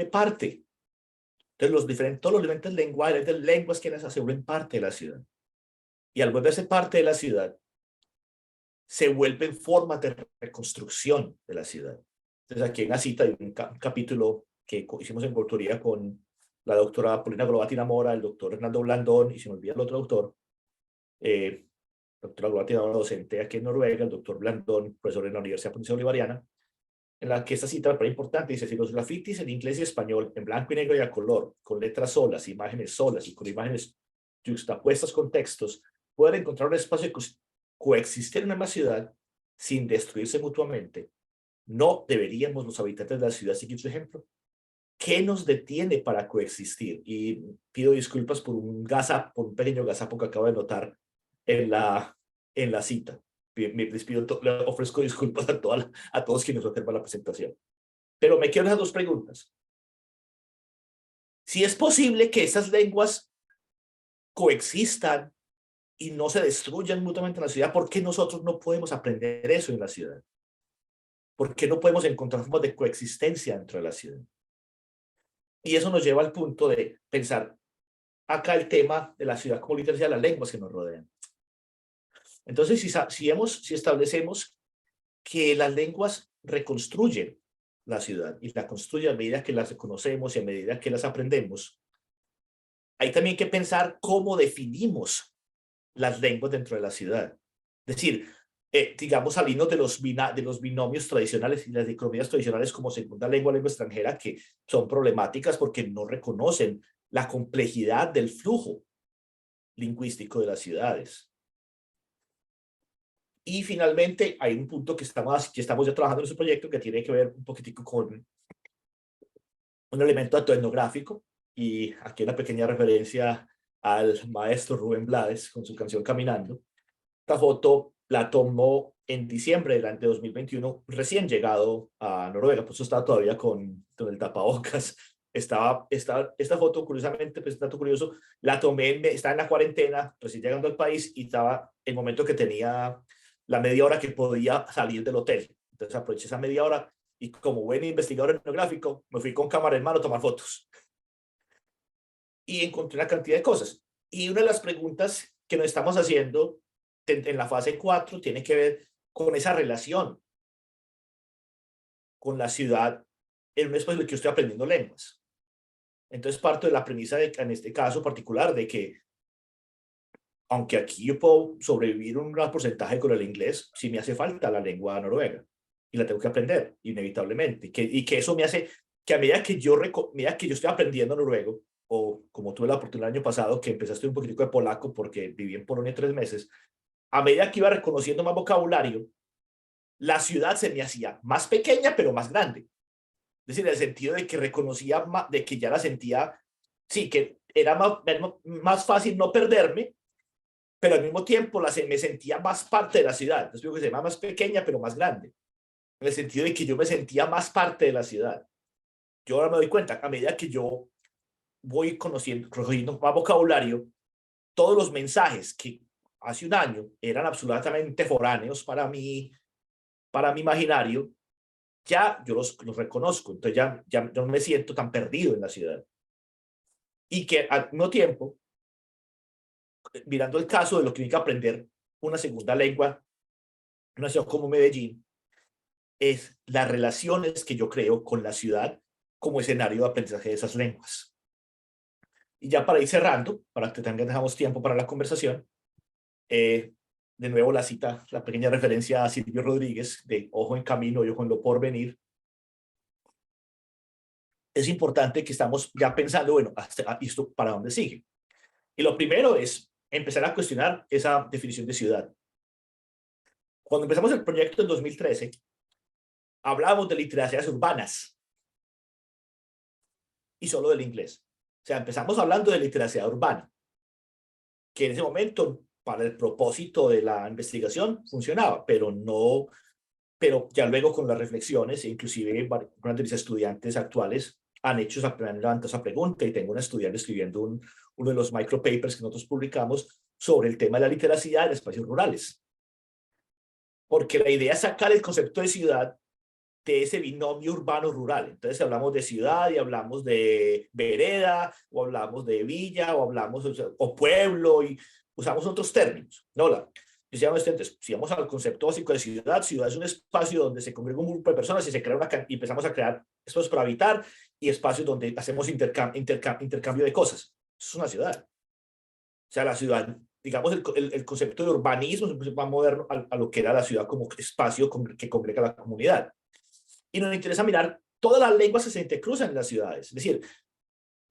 parte. Entonces todos los diferentes lenguajes, las lenguas que se vuelven parte de la ciudad. Y al volverse parte de la ciudad, se vuelven formas de reconstrucción de la ciudad. Entonces aquí hay una cita de un capítulo que hicimos en coautoría con la doctora Paulina Golobatina Mora, el doctor Hernando Blandón, y se me olvida el otro doctor, doctora Golobatina Mora, docente aquí en Noruega, el doctor Blandón, profesor en la Universidad Pontificia Bolivariana, en la que esta cita me parece importante, dice, si los grafitis en inglés y español, en blanco y negro y a color, con letras solas, imágenes solas y con imágenes juxtapuestas con textos, pueden encontrar un espacio de coexistir en una ciudad sin destruirse mutuamente, ¿no deberíamos los habitantes de la ciudad seguir su ejemplo? ¿Qué nos detiene para coexistir? Y pido disculpas por un pequeño gazapo que acabo de notar en la cita. Les pido, le ofrezco disculpas a todos quienes observan la presentación. Pero me quedan esas dos preguntas. Si es posible que esas lenguas coexistan y no se destruyan mutuamente en la ciudad, ¿por qué nosotros no podemos aprender eso en la ciudad? ¿Por qué no podemos encontrar formas de coexistencia dentro de la ciudad? Y eso nos lleva al punto de pensar acá el tema de la ciudad como literacia de las lenguas que nos rodean. Entonces, si establecemos que las lenguas reconstruyen la ciudad y la construyen a medida que las conocemos y a medida que las aprendemos, hay también que pensar cómo definimos las lenguas dentro de la ciudad. Es decir, digamos, salimos de los binomios tradicionales y las dicotomías tradicionales como segunda lengua, lengua extranjera, que son problemáticas porque no reconocen la complejidad del flujo lingüístico de las ciudades. Y finalmente, hay un punto que estamos ya trabajando en ese proyecto que tiene que ver un poquitico con un elemento etnográfico, y aquí una pequeña referencia al maestro Rubén Blades con su canción Caminando. Esta foto la tomó en diciembre de 2021, recién llegado a Noruega, por eso estaba todavía con el tapabocas. Esta foto, curiosamente, pues dato curioso, la tomé, estaba en la cuarentena, recién llegando al país, y estaba el momento que tenía la media hora que podía salir del hotel. Entonces aproveché esa media hora y, como buen investigador etnográfico, me fui con cámara en mano a tomar fotos. Y encontré una cantidad de cosas. Y una de las preguntas que nos estamos haciendo en la fase 4 tiene que ver con esa relación con la ciudad en un espacio en el que yo estoy aprendiendo lenguas. Entonces parto de la premisa, en este caso particular, de que aunque aquí yo puedo sobrevivir un gran porcentaje con el inglés, sí me hace falta la lengua noruega y la tengo que aprender inevitablemente, y que eso me hace que a medida que yo estoy aprendiendo noruego, o como tuve la oportunidad el año pasado que empecé a estudiar un poquitico de polaco porque viví en Polonia 3 meses, a medida que iba reconociendo más vocabulario, la ciudad se me hacía más pequeña pero más grande. Es decir, en el sentido de que reconocía, de que ya la sentía, sí, que era más fácil no perderme, pero al mismo tiempo me sentía más parte de la ciudad. Entonces digo que se llama más pequeña pero más grande, en el sentido de que yo me sentía más parte de la ciudad. Yo ahora me doy cuenta, a medida que yo voy cogiendo más vocabulario, todos los mensajes que hace un año eran absolutamente foráneos para mi imaginario, ya yo los reconozco. Entonces ya no me siento tan perdido en la ciudad. Y que al mismo tiempo, mirando el caso de lo que hay que aprender una segunda lengua en una ciudad como Medellín, es las relaciones que yo creo con la ciudad como escenario de aprendizaje de esas lenguas. Y ya para ir cerrando, para que también dejamos tiempo para la conversación, de nuevo la cita, la pequeña referencia a Silvio Rodríguez de Ojo en Camino y Ojo en lo Porvenir. Es importante que estamos ya pensando, bueno, ¿esto para dónde sigue? Y lo primero es empezar a cuestionar esa definición de ciudad. Cuando empezamos el proyecto en 2013, hablábamos de literacias urbanas y solo del inglés. O sea, empezamos hablando de literacia urbana, que en ese momento, para el propósito de la investigación, funcionaba, pero ya luego con las reflexiones, inclusive una de mis estudiantes actuales han levantado esa pregunta, y tengo una estudiante escribiendo uno de los micropapers que nosotros publicamos sobre el tema de la literacidad en espacios rurales. Porque la idea es sacar el concepto de ciudad de ese binomio urbano-rural. Entonces hablamos de ciudad y hablamos de vereda, o hablamos de villa, o hablamos o pueblo, y usamos otros términos. No, decíamos, si vamos al concepto básico de ciudad, ciudad es un espacio donde se congrega un grupo de personas y y empezamos a crear espacios para habitar, y espacios donde hacemos intercambio de cosas. Eso es una ciudad. O sea, la ciudad, digamos, el concepto de urbanismo es un concepto más moderno a lo que era la ciudad como espacio que congrega a la comunidad. Y nos interesa mirar todas las lenguas que se intercruzan en las ciudades. Es decir,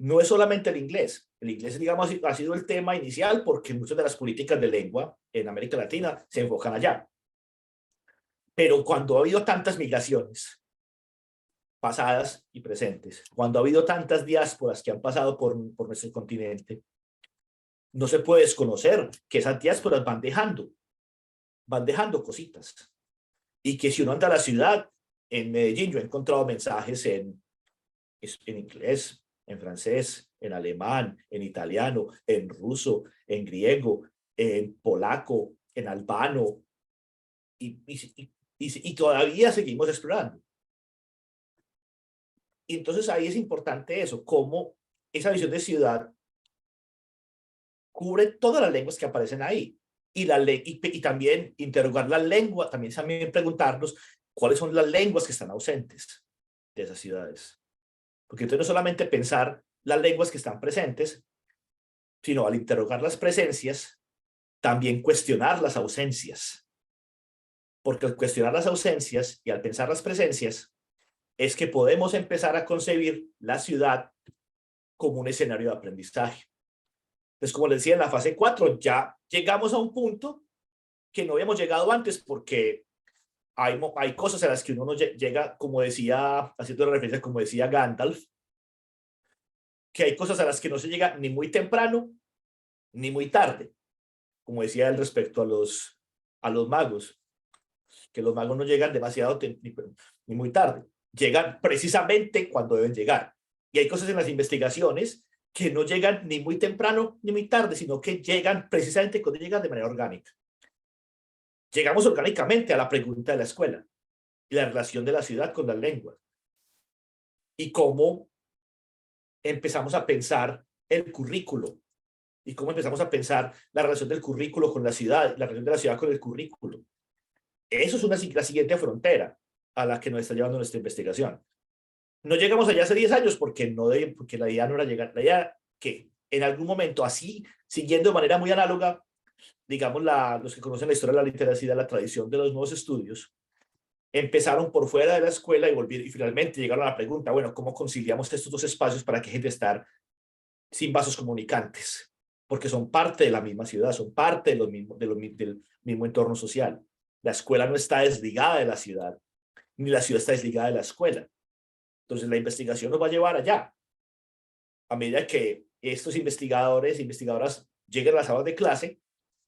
no es solamente el inglés. El inglés, digamos, ha sido el tema inicial porque muchas de las políticas de lengua en América Latina se enfocan allá. Pero cuando ha habido tantas migraciones pasadas y presentes, cuando ha habido tantas diásporas que han pasado por nuestro continente, no se puede desconocer que esas diásporas van dejando cositas. Y que si uno anda a la ciudad, en Medellín, yo he encontrado mensajes en inglés, en francés, en alemán, en italiano, en ruso, en griego, en polaco, en albano, y todavía seguimos explorando. Y entonces ahí es importante eso, cómo esa visión de ciudad cubre todas las lenguas que aparecen ahí. Y también interrogar la lengua, también preguntarnos cuáles son las lenguas que están ausentes de esas ciudades. Porque entonces no solamente pensar las lenguas que están presentes, sino al interrogar las presencias, también cuestionar las ausencias. Porque al cuestionar las ausencias y al pensar las presencias, es que podemos empezar a concebir la ciudad como un escenario de aprendizaje. Entonces, como les decía, en la fase 4 ya llegamos a un punto que no habíamos llegado antes porque hay cosas a las que uno no llega, como decía, haciendo referencia, como decía Gandalf, que hay cosas a las que no se llega ni muy temprano ni muy tarde, como decía él respecto a los magos, que los magos no llegan demasiado ni muy tarde, llegan precisamente cuando deben llegar. Y hay cosas en las investigaciones que no llegan ni muy temprano ni muy tarde, sino que llegan precisamente cuando llegan de manera orgánica. Llegamos orgánicamente a la pregunta de la escuela y la relación de la ciudad con las lenguas. Y cómo empezamos a pensar el currículo y cómo empezamos a pensar la relación del currículo con la ciudad, la relación de la ciudad con el currículo. Eso es la siguiente frontera a la que nos está llevando nuestra investigación. No llegamos allá hace 10 años porque la idea no era llegar, la idea que en algún momento así, siguiendo de manera muy análoga, digamos, los que conocen la historia de la literacia, la tradición de los nuevos estudios, empezaron por fuera de la escuela y finalmente llegaron a la pregunta, bueno, ¿cómo conciliamos estos dos espacios para que gente estar sin vasos comunicantes? Porque son parte de la misma ciudad, son parte del mismo entorno social. La escuela no está desligada de la ciudad, ni la ciudad está desligada de la escuela. Entonces la investigación nos va a llevar allá. A medida que estos investigadores e investigadoras lleguen a las aulas de clase,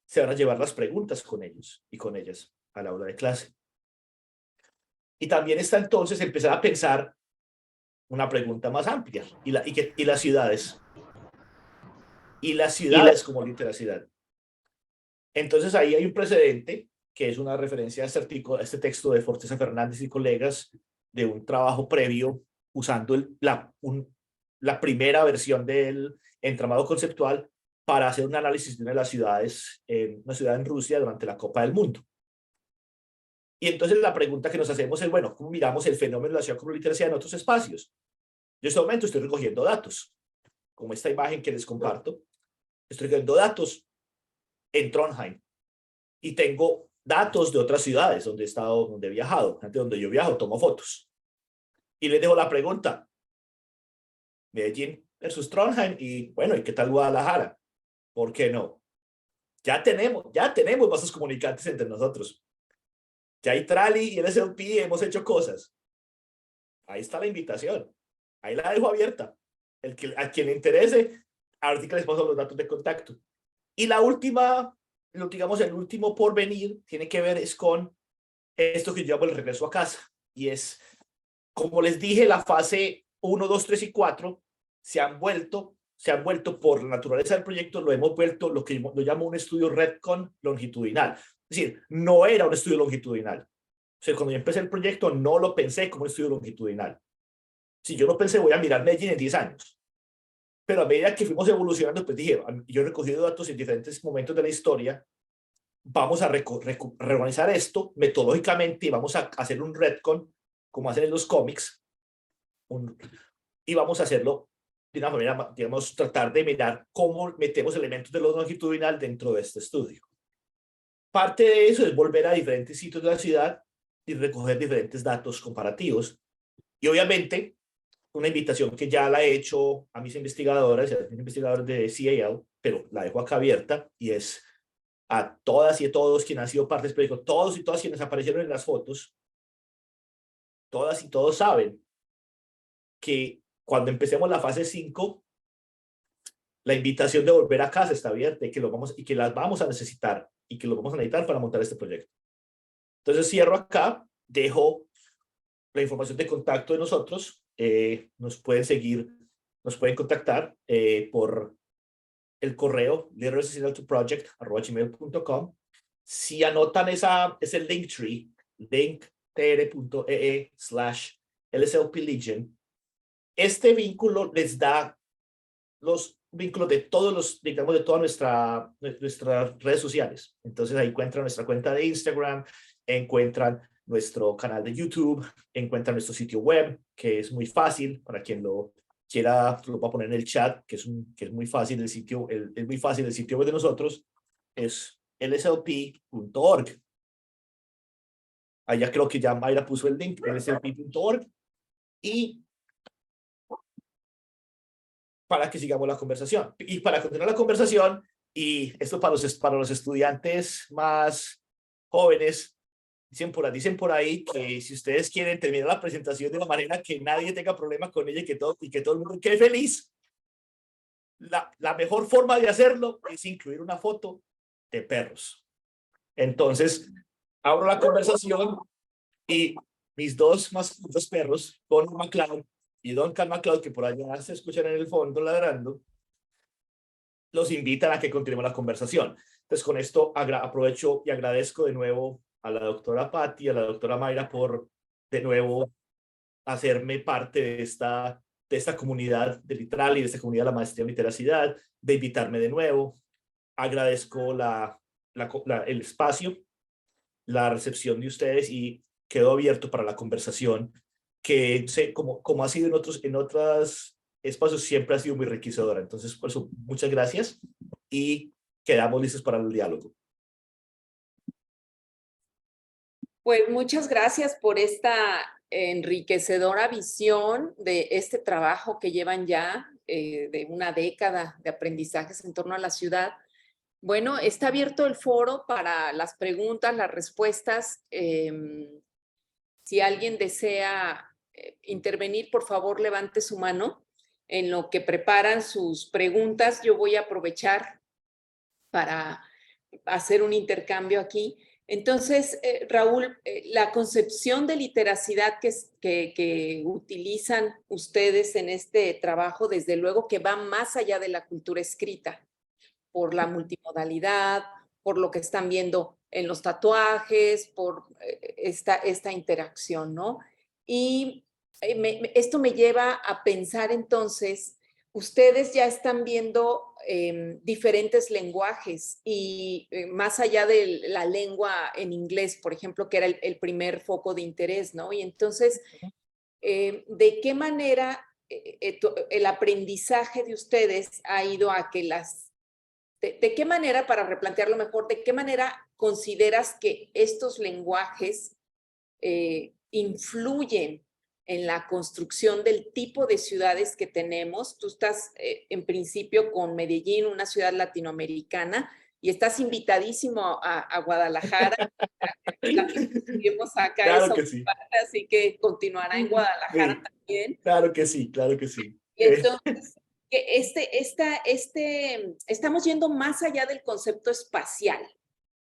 se van a llevar las preguntas con ellos y con ellas a la aula de clase. Y también está entonces empezar a pensar una pregunta más amplia. ¿Y las ciudades? Y las ciudades como literacidad. Entonces ahí hay un precedente que es una referencia a este texto de Forteza Fernández y colegas de un trabajo previo usando la primera versión del entramado conceptual para hacer un análisis de una de las ciudades, una ciudad en Rusia durante la Copa del Mundo. Y entonces la pregunta que nos hacemos es, bueno, ¿cómo miramos el fenómeno de la ciudad como literacia en otros espacios? Yo en este momento estoy recogiendo datos, como esta imagen que les comparto. Estoy recogiendo datos en Trondheim y tengo datos de otras ciudades donde he estado, donde he viajado. Antes, donde yo viajo, tomo fotos. Y les dejo la pregunta, Medellín versus Trondheim, y bueno, ¿y qué tal Guadalajara? ¿Por qué no? Ya tenemos vasos comunicantes entre nosotros. Ya hay Trali y el SLP, hemos hecho cosas. Ahí está la invitación. Ahí la dejo abierta. A quien le interese, ahorita les paso los datos de contacto. Y la última, digamos, el último porvenir tiene que ver es con esto que yo llamo el regreso a casa. Y es, como les dije, la fase 1, 2, 3 y 4 se han vuelto por la naturaleza del proyecto, lo hemos vuelto lo que yo llamo un estudio retcon longitudinal. Es decir, no era un estudio longitudinal. O sea, cuando yo empecé el proyecto no lo pensé como un estudio longitudinal. Si yo no pensé, voy a mirar Medellín en 10 años. Pero a medida que fuimos evolucionando, pues dije, yo he recogido datos en diferentes momentos de la historia, vamos a reorganizar esto metodológicamente y vamos a hacer un retcon, como hacen en los cómics, y vamos a hacerlo de una manera, digamos, tratar de mirar cómo metemos elementos de lo longitudinal dentro de este estudio. Parte de eso es volver a diferentes sitios de la ciudad y recoger diferentes datos comparativos. Y obviamente, una invitación que ya la he hecho a mis investigadoras y a los investigadores de CAL, pero la dejo acá abierta, y es a todas y a todos quienes han sido parte del proyecto, todos y todas quienes aparecieron en las fotos, todas y todos saben que cuando empecemos la fase 5, la invitación de volver a casa está abierta y que las vamos a necesitar y que los vamos a necesitar para montar este proyecto. Entonces cierro acá, dejo la información de contacto de nosotros, nos pueden seguir, nos pueden contactar por el correo literacysignaltoproject@gmail.com. Si anotan ese Linktree, linktr.ee/lslplegion, este vínculo les da los vínculos de todos los, digamos, de todas nuestras redes sociales. Entonces ahí encuentran nuestra cuenta de Instagram, encuentran nuestro canal de YouTube, encuentran nuestro sitio web, que es muy fácil para quien lo quiera, lo voy a poner en el chat, que es muy fácil el sitio, es muy fácil el sitio web de nosotros, es lslp.org. Allá creo que ya Mayra puso el link, lslp.org, y para que sigamos la conversación. Y para continuar la conversación, y esto para los estudiantes más jóvenes, dicen por ahí que si ustedes quieren terminar la presentación de una manera que nadie tenga problema con ella y que todo el mundo quede feliz, la mejor forma de hacerlo es incluir una foto de perros. Entonces, abro la conversación y mis dos perros, Connor McLeod y Duncan McLeod, que por allá se escuchan en el fondo ladrando, los invitan a que continuemos la conversación. Entonces, con esto aprovecho y agradezco de nuevo a la doctora Patti, a la doctora Mayra por de nuevo hacerme parte de esta comunidad de Litral y de esta comunidad de la maestría en literacidad, de invitarme de nuevo. Agradezco el espacio, la recepción de ustedes, y quedo abierto para la conversación que como ha sido en otros espacios, siempre ha sido muy enriquecedora. Entonces, por eso, muchas gracias y quedamos listos para el diálogo. Pues muchas gracias por esta enriquecedora visión de este trabajo que llevan ya de una década de aprendizajes en torno a la ciudad. Bueno, está abierto el foro para las preguntas, las respuestas. Si alguien desea intervenir, por favor, levante su mano. En lo que preparan sus preguntas, yo voy a aprovechar para hacer un intercambio aquí. Entonces, Raúl, la concepción de literacidad que utilizan ustedes en este trabajo, desde luego que va más allá de la cultura escrita, por la multimodalidad, por lo que están viendo en los tatuajes, por esta interacción, ¿no? Y esto me lleva a pensar entonces, ustedes ya están viendo diferentes lenguajes y más allá de la lengua en inglés, por ejemplo, que era el primer foco de interés, ¿no? Y entonces, ¿de qué manera el aprendizaje de ustedes ha ido a que ¿de qué manera, para replantearlo mejor, de qué manera consideras que estos lenguajes influyen en la construcción del tipo de ciudades que tenemos? Tú estás en principio con Medellín, una ciudad latinoamericana, y estás invitadísimo a Guadalajara. Acá Claro que sí. Así que continuará en Guadalajara Sí, también. claro que sí, claro que sí. Entonces, estamos yendo más allá del concepto espacial,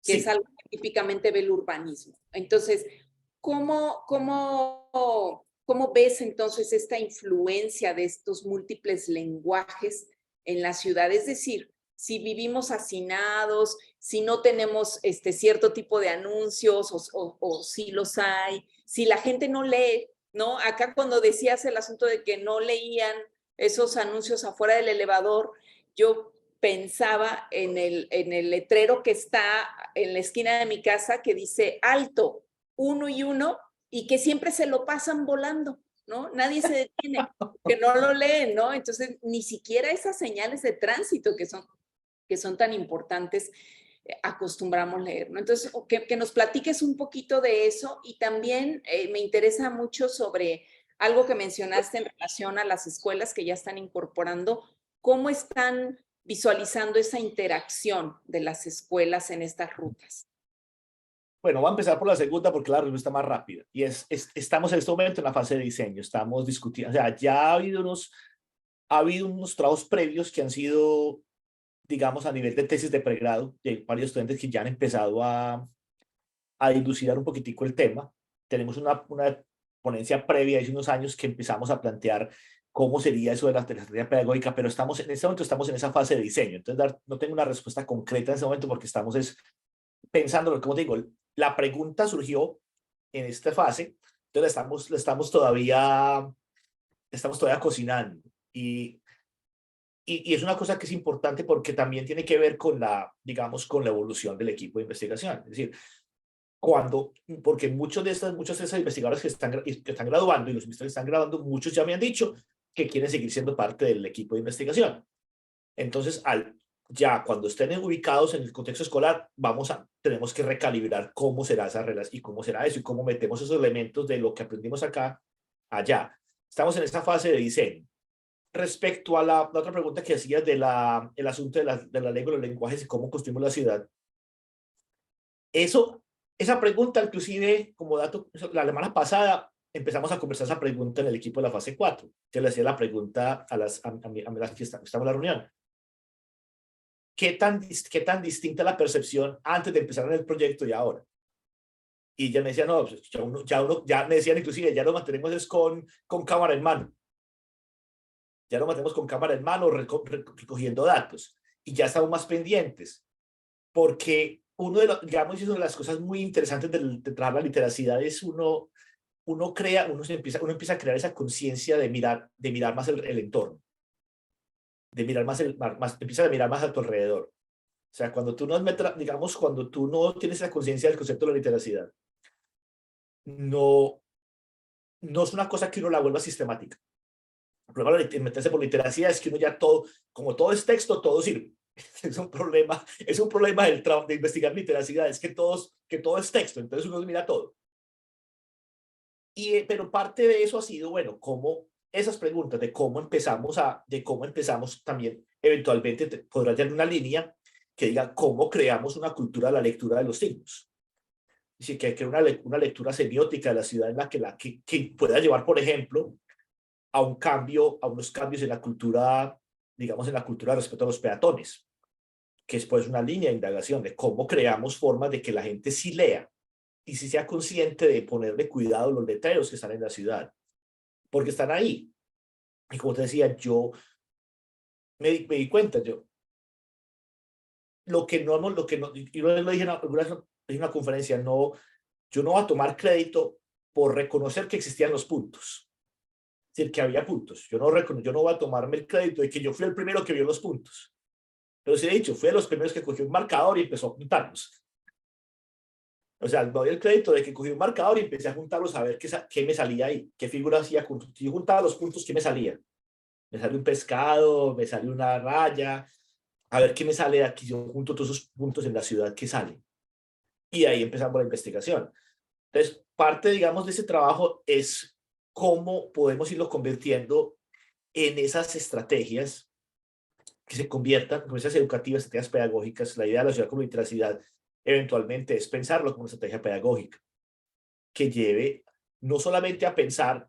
que es Sí. algo que típicamente ve el urbanismo. Entonces, ¿cómo ves entonces esta influencia de estos múltiples lenguajes en la ciudad? Es decir, si vivimos hacinados, si no tenemos cierto tipo de anuncios o si los hay, si la gente no lee, ¿no? Acá cuando decías el asunto de que no leían esos anuncios afuera del elevador, yo pensaba en el letrero que está en la esquina de mi casa que dice alto, 1 y 1, y que siempre se lo pasan volando. ¿no? Nadie se detiene, que no lo leen, ¿no? Entonces, ni siquiera esas señales de tránsito que son tan importantes acostumbramos leer, ¿no? Entonces, que nos platiques un poquito de eso y también me interesa mucho sobre algo que mencionaste en relación a las escuelas que ya están incorporando, cómo están visualizando esa interacción de las escuelas en estas rutas. Bueno, voy a empezar por la segunda porque la respuesta más rápida. Y estamos en este momento en la fase de diseño, estamos discutiendo, o sea, ya ha habido unos trabajos previos que han sido, digamos, a nivel de tesis de pregrado, de varios estudiantes que ya han empezado a dilucidar un poquitico el tema. Tenemos una ponencia previa hace unos años que empezamos a plantear cómo sería eso de la estrategia pedagógica, pero en este momento estamos en esa fase de diseño. Entonces, no tengo una respuesta concreta en este momento porque estamos pensando, como te digo, la pregunta surgió en esta fase, entonces estamos todavía cocinando. Y es una cosa que es importante porque también tiene que ver con digamos, con la evolución del equipo de investigación. Es decir, porque muchos de esos investigadores que están graduando y los investigadores que están graduando, muchos ya me han dicho que quieren seguir siendo parte del equipo de investigación. Entonces, ya cuando estén ubicados en el contexto escolar, tenemos que recalibrar cómo será esa relación y cómo será eso y cómo metemos esos elementos de lo que aprendimos acá, allá. Estamos en esa fase de diseño. Respecto a la otra pregunta que hacías el asunto de la lengua, los lenguajes y cómo construimos la ciudad, esa pregunta, inclusive, como dato, la semana pasada empezamos a conversar esa pregunta en el equipo de la fase 4. Yo le hacía la pregunta a las que estamos en la reunión. ¿Qué tan distinta la percepción antes de empezar en el proyecto y ahora? Y ya me decían, no, pues ya me decían inclusive, ya lo mantenemos es con cámara en mano. Ya lo mantenemos con cámara en mano, recogiendo datos. Y ya estamos más pendientes. Porque digamos, una de las cosas muy interesantes de trabajar la literacidad es uno empieza a crear esa conciencia de mirar más el entorno. De mirar empieza a mirar más a tu alrededor. O sea, cuando tú no tienes esa conciencia del concepto de la literacidad, no es una cosa que uno la vuelva sistemática. El problema de meterse por literacia es que uno ya como todo es texto, todo sirve. Es un problema de investigar literacidad, es que todo es texto, entonces uno mira todo. Pero parte de eso ha sido, bueno, cómo esas preguntas de cómo empezamos también, eventualmente podrá tener una línea que diga cómo creamos una cultura de la lectura de los signos. Es decir, que una lectura semiótica de la ciudad en la que pueda llevar, por ejemplo, a unos cambios en la cultura, digamos, en la cultura respecto a los peatones, que es pues una línea de indagación de cómo creamos formas de que la gente sí lea y sí sea consciente de ponerle cuidado a los letreros que están en la ciudad, porque están ahí. Y como te decía, yo me di cuenta, y lo dije en una conferencia, yo no voy a tomar crédito por reconocer que existían los puntos. Es decir, que había puntos. Yo no voy a tomarme el crédito de que yo fui el primero que vio los puntos. Pero sí he dicho, fui de los primeros que cogió un marcador y empezó a juntarlos. O sea, doy el crédito de que cogí un marcador y empecé a juntarlos a ver qué me salía ahí, qué figura hacía. Si yo juntaba los puntos, ¿qué me salía? Me sale un pescado, me sale una raya, a ver qué me sale de aquí. Yo junto todos esos puntos en la ciudad, ¿qué sale? Y ahí empezamos la investigación. Entonces, parte, digamos, de ese trabajo es cómo podemos irlo convirtiendo en esas estrategias que se conviertan en esas educativas, estrategias pedagógicas. La idea de la ciudad como literacidad eventualmente es pensarlo como una estrategia pedagógica que lleve no solamente a pensar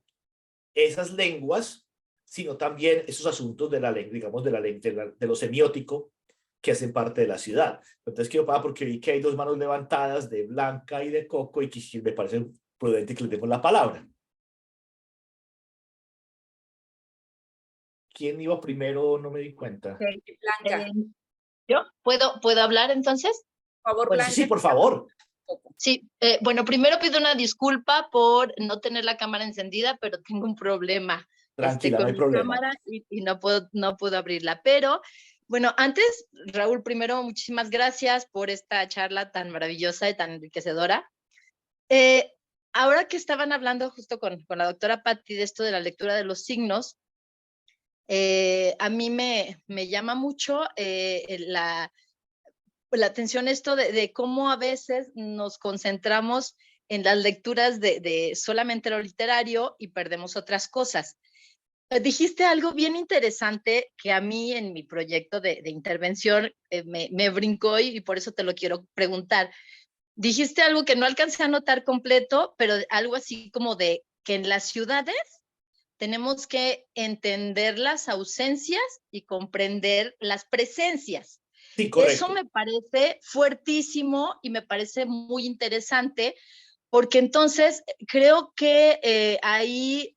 esas lenguas, sino también esos asuntos de la lengua, digamos, de lo semiótico que hacen parte de la ciudad. Entonces quiero parar porque vi que hay dos manos levantadas de Blanca y de Coco y que me parece prudente que les demos la palabra. ¿Quién iba primero? No me di cuenta. Blanca. ¿Yo? ¿Puedo hablar entonces? Por favor, Bueno, Blanca. sí, por favor. Sí, bueno, primero pido una disculpa por no tener la cámara encendida, pero tengo un problema Tranquila, con no hay mi problema. cámara y no puedo abrirla. Pero, bueno, antes, Raúl, primero, muchísimas gracias por esta charla tan maravillosa y tan enriquecedora. ahora que estaban hablando justo con la doctora Patti de esto de la lectura de los signos, a mí me llama mucho la atención esto de cómo a veces nos concentramos en las lecturas de solamente lo literario y perdemos otras cosas. Dijiste algo bien interesante que a mí en mi proyecto de intervención me brincó y por eso te lo quiero preguntar. Dijiste algo que no alcancé a notar completo, pero algo así como de que en las ciudades tenemos que entender las ausencias y comprender las presencias. Sí, Eso correcto. me parece fuertísimo y me parece muy interesante porque entonces creo que ahí,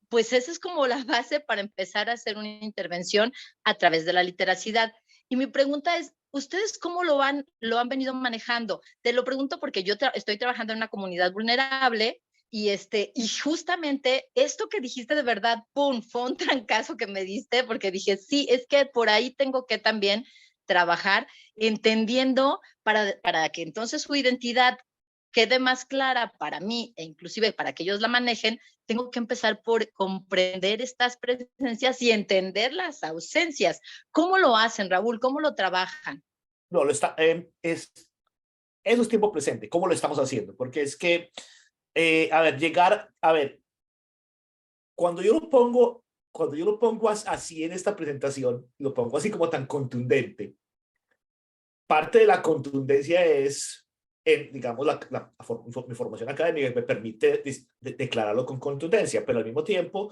pues esa es como la base para empezar a hacer una intervención a través de la literacidad. Y mi pregunta es, ¿ustedes cómo lo han venido manejando? Te lo pregunto porque yo estoy trabajando en una comunidad vulnerable y justamente esto que dijiste de verdad, ¡pum!, fue un trancazo que me diste porque dije, sí, es que por ahí tengo que también trabajar entendiendo para que entonces su identidad quede más clara para mí e inclusive para que ellos la manejen, tengo que empezar por comprender estas presencias y entender las ausencias. ¿Cómo lo hacen, Raúl? ¿Cómo lo trabajan? No, eso es tiempo presente. ¿Cómo lo estamos haciendo? Porque es que, a ver, cuando yo lo pongo así en esta presentación, lo pongo así como tan contundente. Parte de la contundencia es, digamos, mi formación académica me permite declararlo con contundencia, pero al mismo tiempo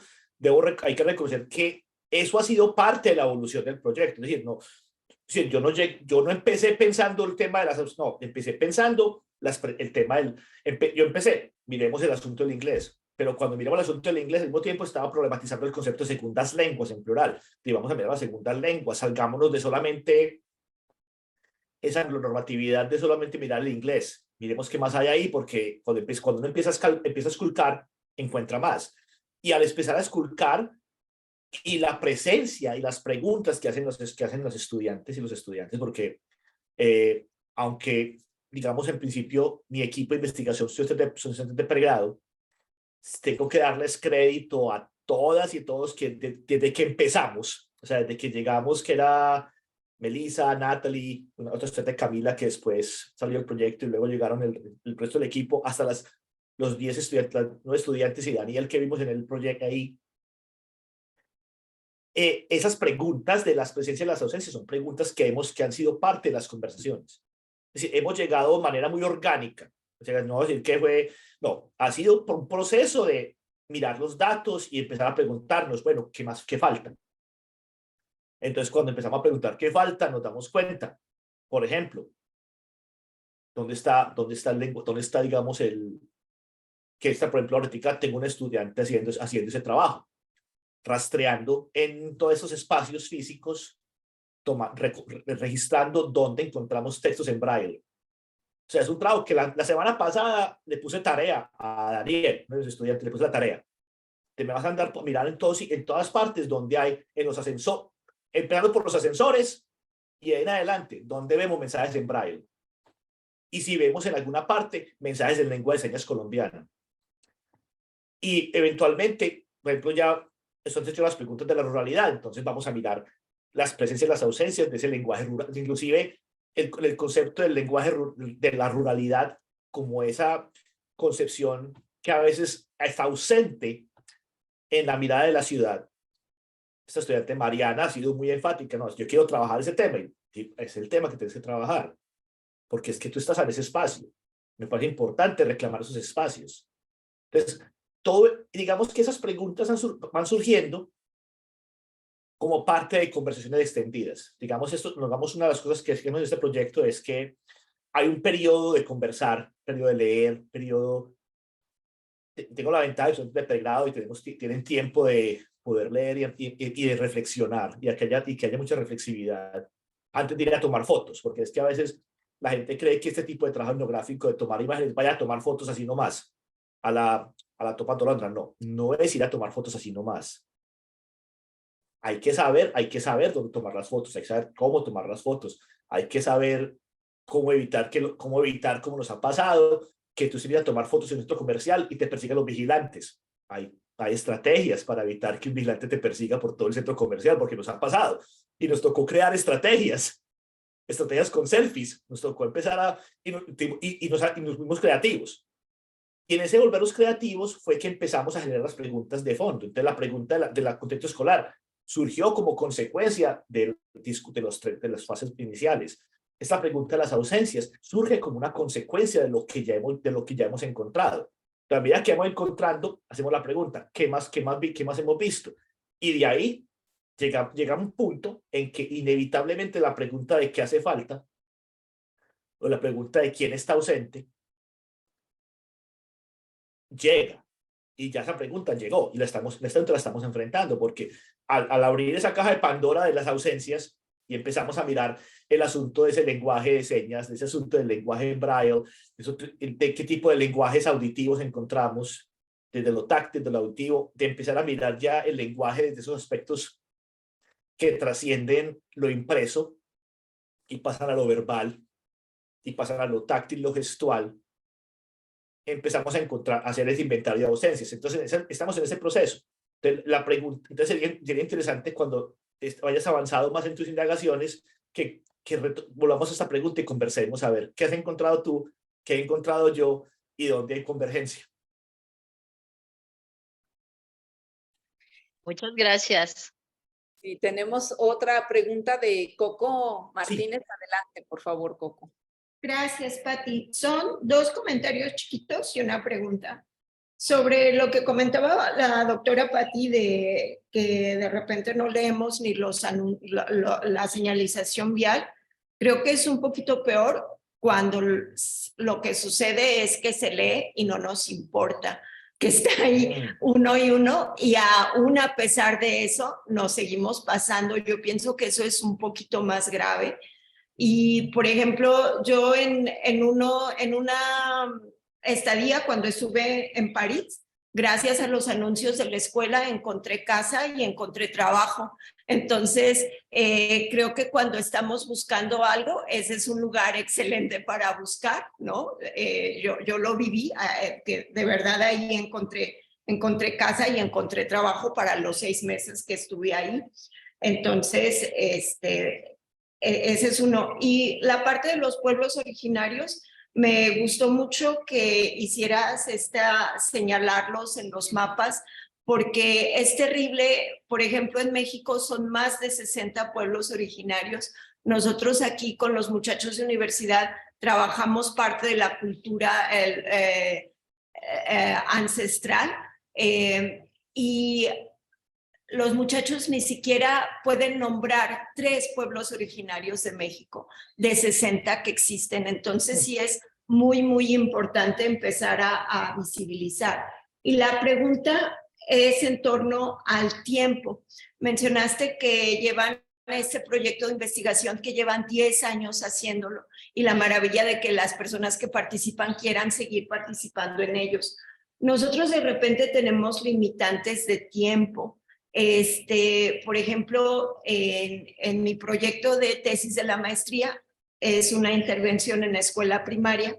hay que reconocer que eso ha sido parte de la evolución del proyecto. Es decir, no, sí, yo no empecé pensando el tema de no, empecé pensando el tema yo empecé, miremos el asunto del inglés, pero cuando miramos el asunto del inglés, al mismo tiempo estaba problematizando el concepto de segundas lenguas en plural. Y vamos a mirar las segundas lenguas, salgámonos de solamente esa normatividad de solamente mirar el inglés. Miremos qué más hay ahí, porque cuando uno empieza a esculcar, encuentra más. Y al empezar a esculcar, y la presencia y las preguntas que hacen los estudiantes y los estudiantes, porque aunque, digamos, en principio mi equipo de investigación son estudiantes de pregrado, tengo que darles crédito a todas y todos que desde que empezamos, o sea, desde que llegamos, que era Melissa, Natalie, una otra estudiante Camila, que después salió el proyecto y luego llegaron el resto del equipo, hasta los 10 estudiantes, los 9 estudiantes y Daniel que vimos en el proyecto ahí. Esas preguntas de las presencias y las ausencias son preguntas que han sido parte de las conversaciones. Es decir, hemos llegado de manera muy orgánica. O sea, no decir que fue, no, ha sido por un proceso de mirar los datos y empezar a preguntarnos, bueno, ¿qué más, qué falta? Entonces, cuando empezamos a preguntar qué falta, nos damos cuenta. Por ejemplo, ¿dónde está digamos, por ejemplo, ahorita tengo un estudiante haciendo ese trabajo, rastreando en todos esos espacios físicos, registrando dónde encontramos textos en braille. O sea, es un trabajo que la semana pasada le puse tarea a Daniel, uno de los estudiantes, le puse la tarea. Te me vas a andar por mirar en todas partes donde hay, en los ascensores, empezando por los ascensores y en adelante, donde vemos mensajes en braille. Y si vemos en alguna parte mensajes en lengua de señas colombiana. Y eventualmente, por ejemplo, ya están hechas las preguntas de la ruralidad, entonces vamos a mirar las presencias y las ausencias de ese lenguaje rural, inclusive el concepto del lenguaje de la ruralidad como esa concepción que a veces está ausente en la mirada de la ciudad. Esta estudiante Mariana ha sido muy enfática, no, yo quiero trabajar ese tema, y es el tema que tienes que trabajar, porque es que tú estás en ese espacio. Me parece importante reclamar esos espacios. Entonces, digamos que esas preguntas van surgiendo como parte de conversaciones extendidas. Digamos, una de las cosas que hacemos en este proyecto es que hay un periodo de conversar, periodo de leer, tengo la ventaja de que son de pregrado y tienen tiempo de poder leer y de reflexionar y que haya mucha reflexividad antes de ir a tomar fotos, porque es que a veces la gente cree que este tipo de trabajo etnográfico de tomar imágenes, vaya a tomar fotos así nomás, a la Topa Tolondra. No es ir a tomar fotos así nomás. Hay que saber dónde tomar las fotos, hay que saber cómo tomar las fotos, hay que saber cómo evitar como nos ha pasado, que tú salgas a tomar fotos en un centro comercial y te persigan los vigilantes. Hay estrategias para evitar que un vigilante te persiga por todo el centro comercial, porque nos ha pasado. Y nos tocó crear estrategias con selfies. Nos tocó empezar nos fuimos creativos. Y en ese volvernos creativos fue que empezamos a generar las preguntas de fondo. Entonces la pregunta del contexto escolar surgió como consecuencia de las fases iniciales. Esta pregunta de las ausencias surge como una consecuencia de lo que ya hemos encontrado. A medida que vamos encontrando, hacemos la pregunta, ¿qué más hemos visto? Y de ahí llega un punto en que inevitablemente la pregunta de qué hace falta o la pregunta de quién está ausente llega. Y ya esa pregunta llegó y la estamos enfrentando, porque al abrir esa caja de Pandora de las ausencias y empezamos a mirar el asunto de ese lenguaje de señas, de ese asunto del lenguaje en braille, de qué tipo de lenguajes auditivos encontramos, desde lo táctil, de lo auditivo, de empezar a mirar ya el lenguaje desde esos aspectos que trascienden lo impreso y pasan a lo verbal y pasan a lo táctil, lo gestual. Empezamos a hacer ese inventario de ausencias. Entonces, estamos en ese proceso. Entonces sería interesante cuando vayas avanzado más en tus indagaciones que volvamos a esta pregunta y conversemos a ver qué has encontrado tú, qué he encontrado yo y dónde hay convergencia. Muchas gracias. Y tenemos otra pregunta de Coco Martínez. Sí. Adelante, por favor, Coco. Gracias, Pati. Son 2 comentarios chiquitos y una pregunta. Sobre lo que comentaba la doctora Pati de que de repente no leemos ni la señalización vial, creo que es un poquito peor cuando lo que sucede es que se lee y no nos importa, que está ahí uno y aún a pesar de eso nos seguimos pasando. Yo pienso que eso es un poquito más grave. Y, por ejemplo, yo en una estadía cuando estuve en París, gracias a los anuncios de la escuela encontré casa y encontré trabajo. Entonces, creo que cuando estamos buscando algo, ese es un lugar excelente para buscar, ¿no? Yo lo viví, que de verdad ahí encontré casa y encontré trabajo para los 6 meses que estuve ahí. Entonces, ese es uno. Y la parte de los pueblos originarios, me gustó mucho que hicieras señalarlos en los mapas, porque es terrible. Por ejemplo, en México son más de 60 pueblos originarios. Nosotros aquí con los muchachos de universidad trabajamos parte de la cultura ancestral y los muchachos ni siquiera pueden nombrar 3 pueblos originarios de México, de 60 que existen. Entonces sí es muy, muy importante empezar a visibilizar. Y la pregunta es en torno al tiempo. Mencionaste que llevan este proyecto de investigación que llevan 10 años haciéndolo y la maravilla de que las personas que participan quieran seguir participando en ellos. Nosotros de repente tenemos limitantes de tiempo. Por ejemplo, en mi proyecto de tesis de la maestría es una intervención en la escuela primaria,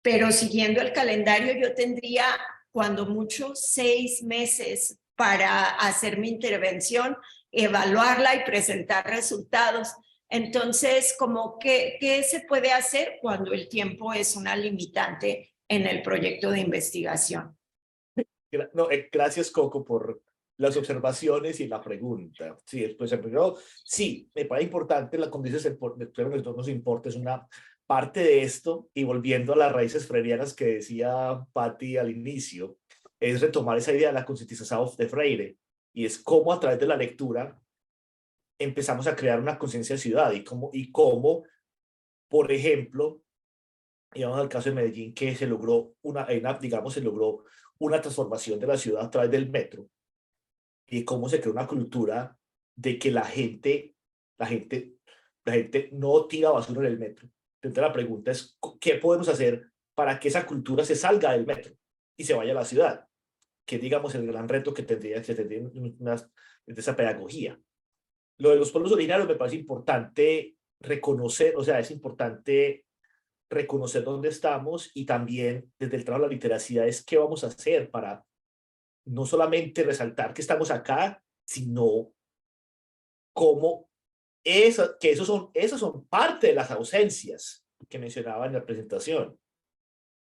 pero siguiendo el calendario yo tendría cuando mucho 6 meses para hacer mi intervención, evaluarla y presentar resultados. Entonces, ¿qué se puede hacer cuando el tiempo es una limitante en el proyecto de investigación? No, gracias, Coco, por las observaciones y la pregunta. Sí, pues primero, sí, me parece importante, como dices, el problema que nos importa es una parte de esto, y volviendo a las raíces freudianas que decía Patti al inicio, es retomar esa idea de la concientización de Freire, y es cómo a través de la lectura empezamos a crear una conciencia de ciudad, y cómo, por ejemplo, y vamos al caso de Medellín, que se logró se logró una transformación de la ciudad a través del metro, y cómo se creó una cultura de que la gente no tira basura en el metro. Entonces la pregunta es, ¿qué podemos hacer para que esa cultura se salga del metro y se vaya a la ciudad? Que digamos el gran reto que tendría de esa pedagogía. Lo de los pueblos originarios me parece importante reconocer, o sea, es importante reconocer dónde estamos y también desde el trabajo de la literacidad es qué vamos a hacer para no solamente resaltar que estamos acá, sino cómo esas son parte de las ausencias que mencionaba en la presentación.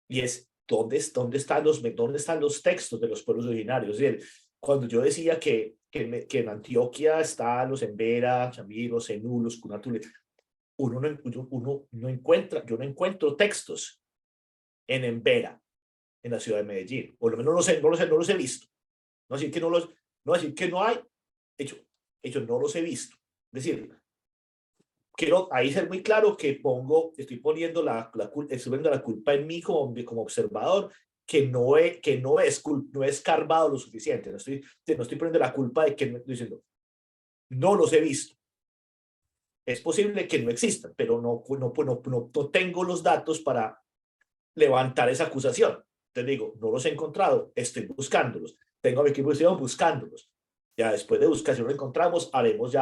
Y es dónde están los textos de los pueblos originarios. Es decir, cuando yo decía que en Antioquia están los Embera, Chamí, Zenú, los Cunatule, yo no encuentro textos en Embera, en la ciudad de Medellín. Por lo menos no los he visto. No decir que no hay, hecho no los he visto. Es decir, quiero ahí ser muy claro que estoy poniendo estoy poniendo la culpa en mí como observador, que no he escarbado lo suficiente. No estoy poniendo la culpa de que estoy diciendo, no los he visto. Es posible que no existan, pero no tengo los datos para levantar esa acusación. Te digo, no los he encontrado, estoy buscándolos. Tengo a mi equipo de investigación buscándolos. Ya después de buscar, si no lo encontramos, haremos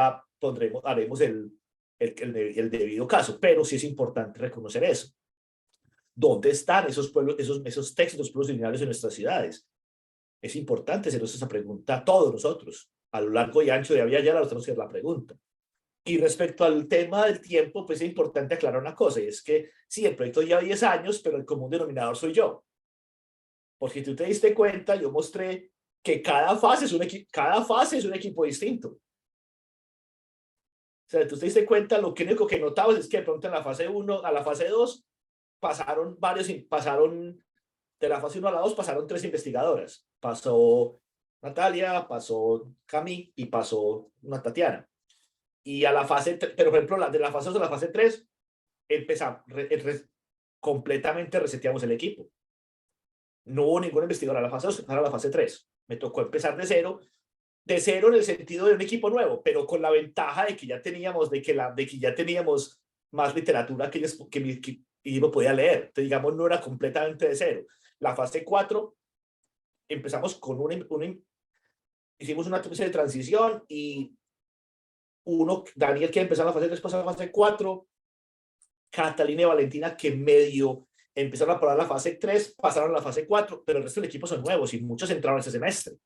el debido caso, pero sí es importante reconocer eso. ¿Dónde están esos pueblos, esos textos, los pueblos originarios en nuestras ciudades? Es importante hacernos esa pregunta a todos nosotros. A lo largo y ancho de Via Yala nos tenemos que hacer la pregunta. Y respecto al tema del tiempo, pues es importante aclarar una cosa, y es que sí, el proyecto lleva 10 años, pero el común denominador soy yo. Porque tú te diste cuenta, yo mostré que cada fase es un equipo distinto. O sea, tú te diste cuenta, lo único que notabas es que de pronto en la fase 1 a la fase 2 pasaron de la fase 1 a la 2 pasaron 3 investigadoras. Pasó Natalia, pasó Cami y pasó una Tatiana. Y a la fase, pero por ejemplo, de la fase 2 a la fase 3, completamente reseteamos el equipo. No hubo ninguna investigadora a la fase 2, a la fase 3. Me tocó empezar de cero en el sentido de un equipo nuevo, pero con la ventaja de que ya teníamos, más literatura que yo podía leer. Entonces, digamos, no era completamente de cero. La fase 4, empezamos con hicimos una fase de transición y Daniel que empezó la fase 3 pasó a la fase 4, Catalina y Valentina que medio empezaron a probar la fase 3, pasaron a la fase 4, pero el resto del equipo son nuevos y muchos entraron ese semestre.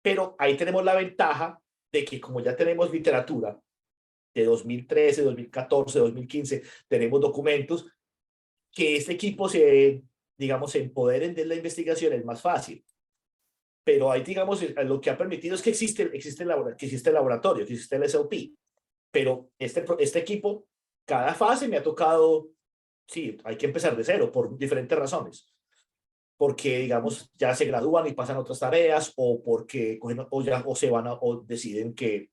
Pero ahí tenemos la ventaja de que como ya tenemos literatura de 2013, 2014, 2015, tenemos documentos, que este equipo se empoderen de la investigación es más fácil. Pero ahí, digamos, lo que ha permitido es que existe el laboratorio, que existe el SOP. Pero este equipo, cada fase me ha tocado, sí, hay que empezar de cero por diferentes razones. Porque, digamos, ya se gradúan y pasan a otras tareas, o porque o deciden que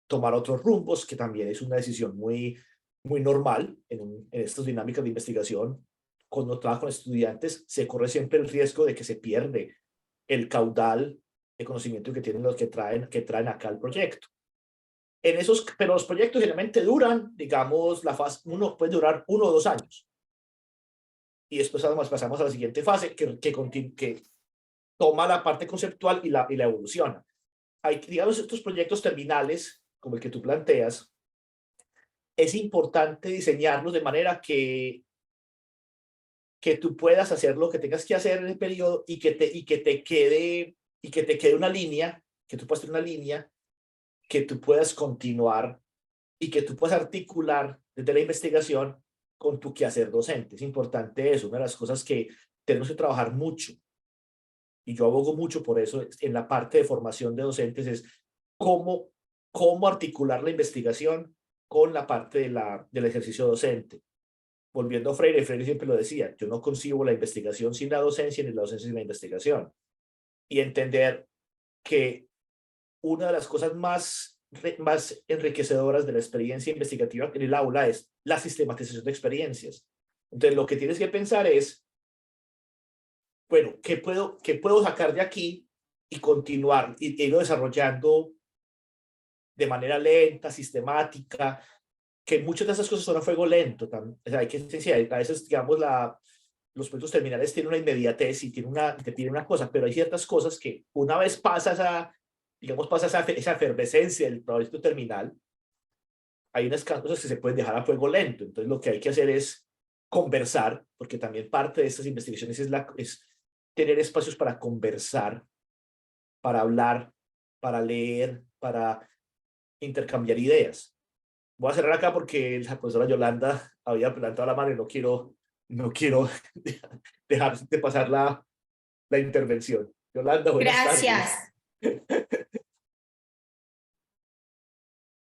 tomar otros rumbos, que también es una decisión muy, muy normal en estas dinámicas de investigación. Cuando trabajo con estudiantes, se corre siempre el riesgo de que se pierde el caudal de conocimiento que tienen los que traen acá al proyecto. Pero los proyectos generalmente duran, digamos, la fase 1 puede durar 1 o 2 años. Y después pasamos a la siguiente fase que toma la parte conceptual y la evoluciona. Hay, digamos, estos proyectos terminales, como el que tú planteas, es importante diseñarlos de manera que tú puedas hacer lo que tengas que hacer en el periodo y que te quede una línea, que tú puedas tener una línea, que tú puedas continuar y que tú puedas articular desde la investigación con tu quehacer docente. Es importante eso, una de las cosas que tenemos que trabajar mucho, y yo abogo mucho por eso en la parte de formación de docentes, es cómo articular la investigación con la parte del ejercicio docente. Volviendo a Freire siempre lo decía, yo no concibo la investigación sin la docencia ni la docencia sin la investigación. Y entender que una de las cosas más enriquecedoras de la experiencia investigativa en el aula es la sistematización de experiencias. Entonces, lo que tienes que pensar es, bueno, ¿qué puedo sacar de aquí y continuar y irlo desarrollando de manera lenta, sistemática? Que muchas de esas cosas son a fuego lento. O sea, hay que decir, a veces, digamos, los proyectos terminales tienen una inmediatez y te piden una cosa, pero hay ciertas cosas que una vez pasa esa efervescencia del proyecto terminal, hay unas cosas que se pueden dejar a fuego lento. Entonces, lo que hay que hacer es conversar, porque también parte de estas investigaciones es tener espacios para conversar, para hablar, para leer, para intercambiar ideas. Voy a cerrar acá porque la profesora Yolanda había levantado la mano y no quiero dejar de pasar la intervención. Yolanda, buenas Gracias. tardes.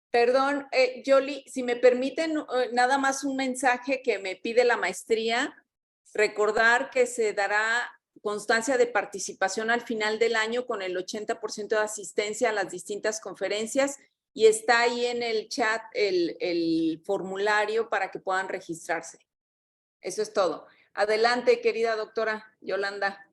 Perdón, Yoli, si me permiten, nada más un mensaje que me pide la maestría, recordar que se dará constancia de participación al final del año con el 80% de asistencia a las distintas conferencias y está ahí en el chat el formulario para que puedan registrarse. Eso es todo. Adelante, querida doctora Yolanda.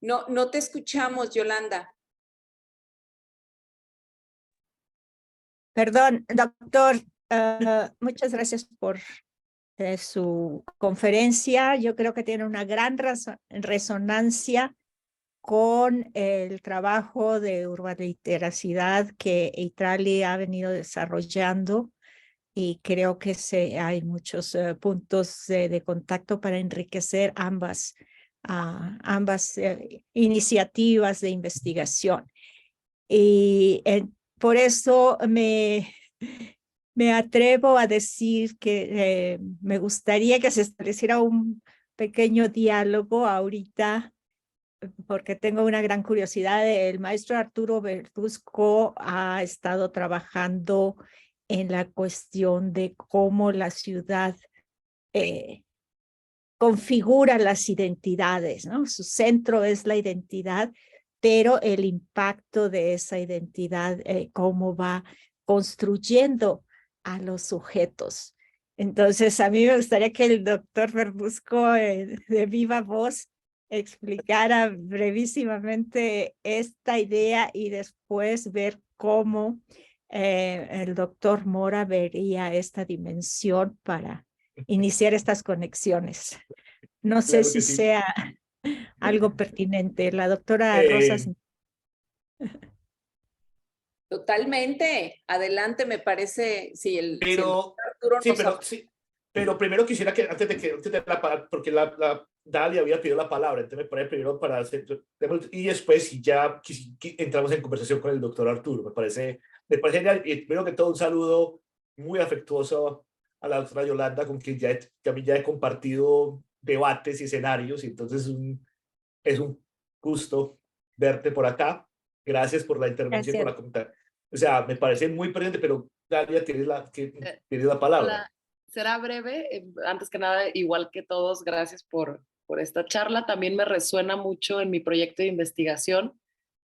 No te escuchamos, Yolanda. Perdón, doctor, muchas gracias por su conferencia. Yo creo que tiene una gran resonancia con el trabajo de urbanitericidad que Italy ha venido desarrollando y creo que hay muchos puntos de contacto para enriquecer ambas iniciativas de investigación. Y por eso me atrevo a decir que me gustaría que se estableciera un pequeño diálogo ahorita, porque tengo una gran curiosidad. El maestro Arturo Verduzco ha estado trabajando en la cuestión de cómo la ciudad configura las identidades, ¿no? Su centro es la identidad, pero el impacto de esa identidad, cómo va construyendo a los sujetos. Entonces, a mí me gustaría que el doctor Verduzco de viva voz explicara brevísimamente esta idea y después ver cómo el doctor Mora vería esta dimensión para iniciar estas conexiones. No sé Claro si que sí. sea algo pertinente. La doctora Eh, Rosas. Totalmente. Adelante, me parece, si el Pero, doctor Arturo sí, nos pero, sí, pero primero quisiera que, antes de la palabra, porque la Dalia había pedido la palabra, entonces me parece primero para hacer, y después si ya entramos en conversación con el doctor Arturo, me parece genial, y primero que todo un saludo muy afectuoso a la doctora Yolanda, con quien también ya he compartido debates y escenarios, y entonces es un gusto verte por acá. Gracias por la intervención y por Gracias. la comentario. O sea, me parece muy presente, pero Dalia, tienes la palabra. Hola, será breve. Antes que nada, igual que todos, gracias por esta charla. También me resuena mucho en mi proyecto de investigación,